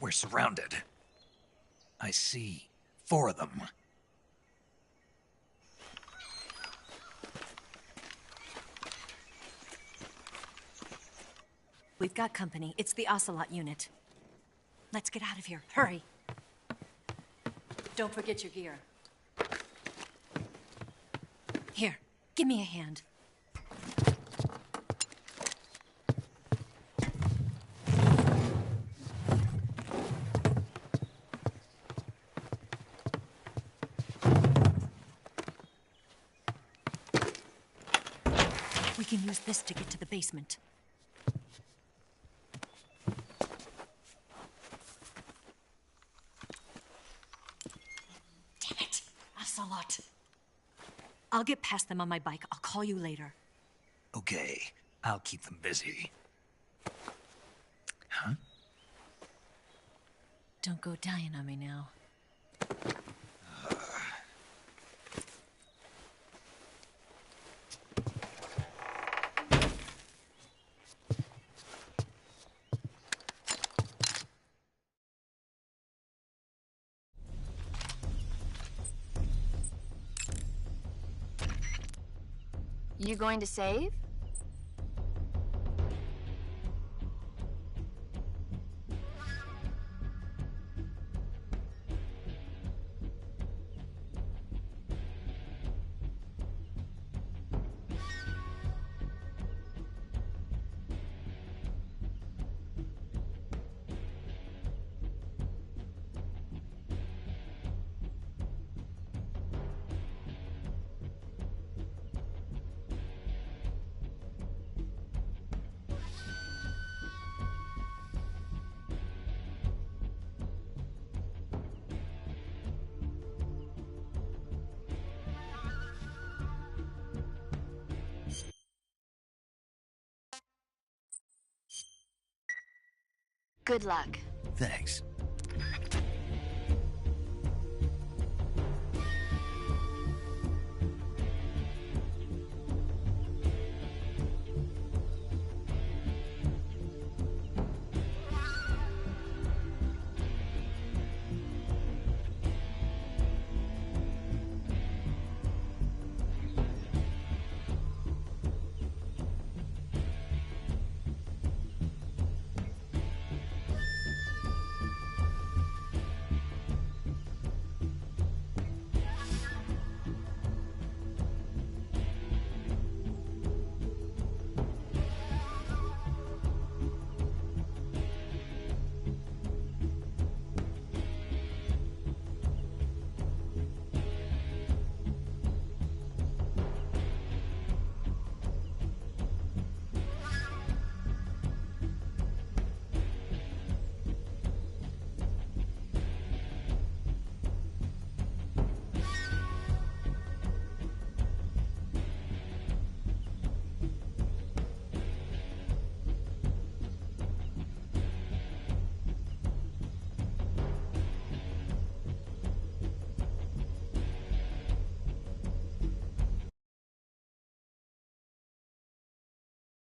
We're surrounded. I see 4 of them. We've got company. It's the Ocelot unit. Let's get out of here. Hurry. Don't forget your gear. Here, give me a hand. We can use this to get to the basement. Damn it! Ocelot. I'll get past them on my bike. I'll call you later. Okay, I'll keep them busy. Huh? Don't go dying on me now. You going to save? Good luck. Thanks.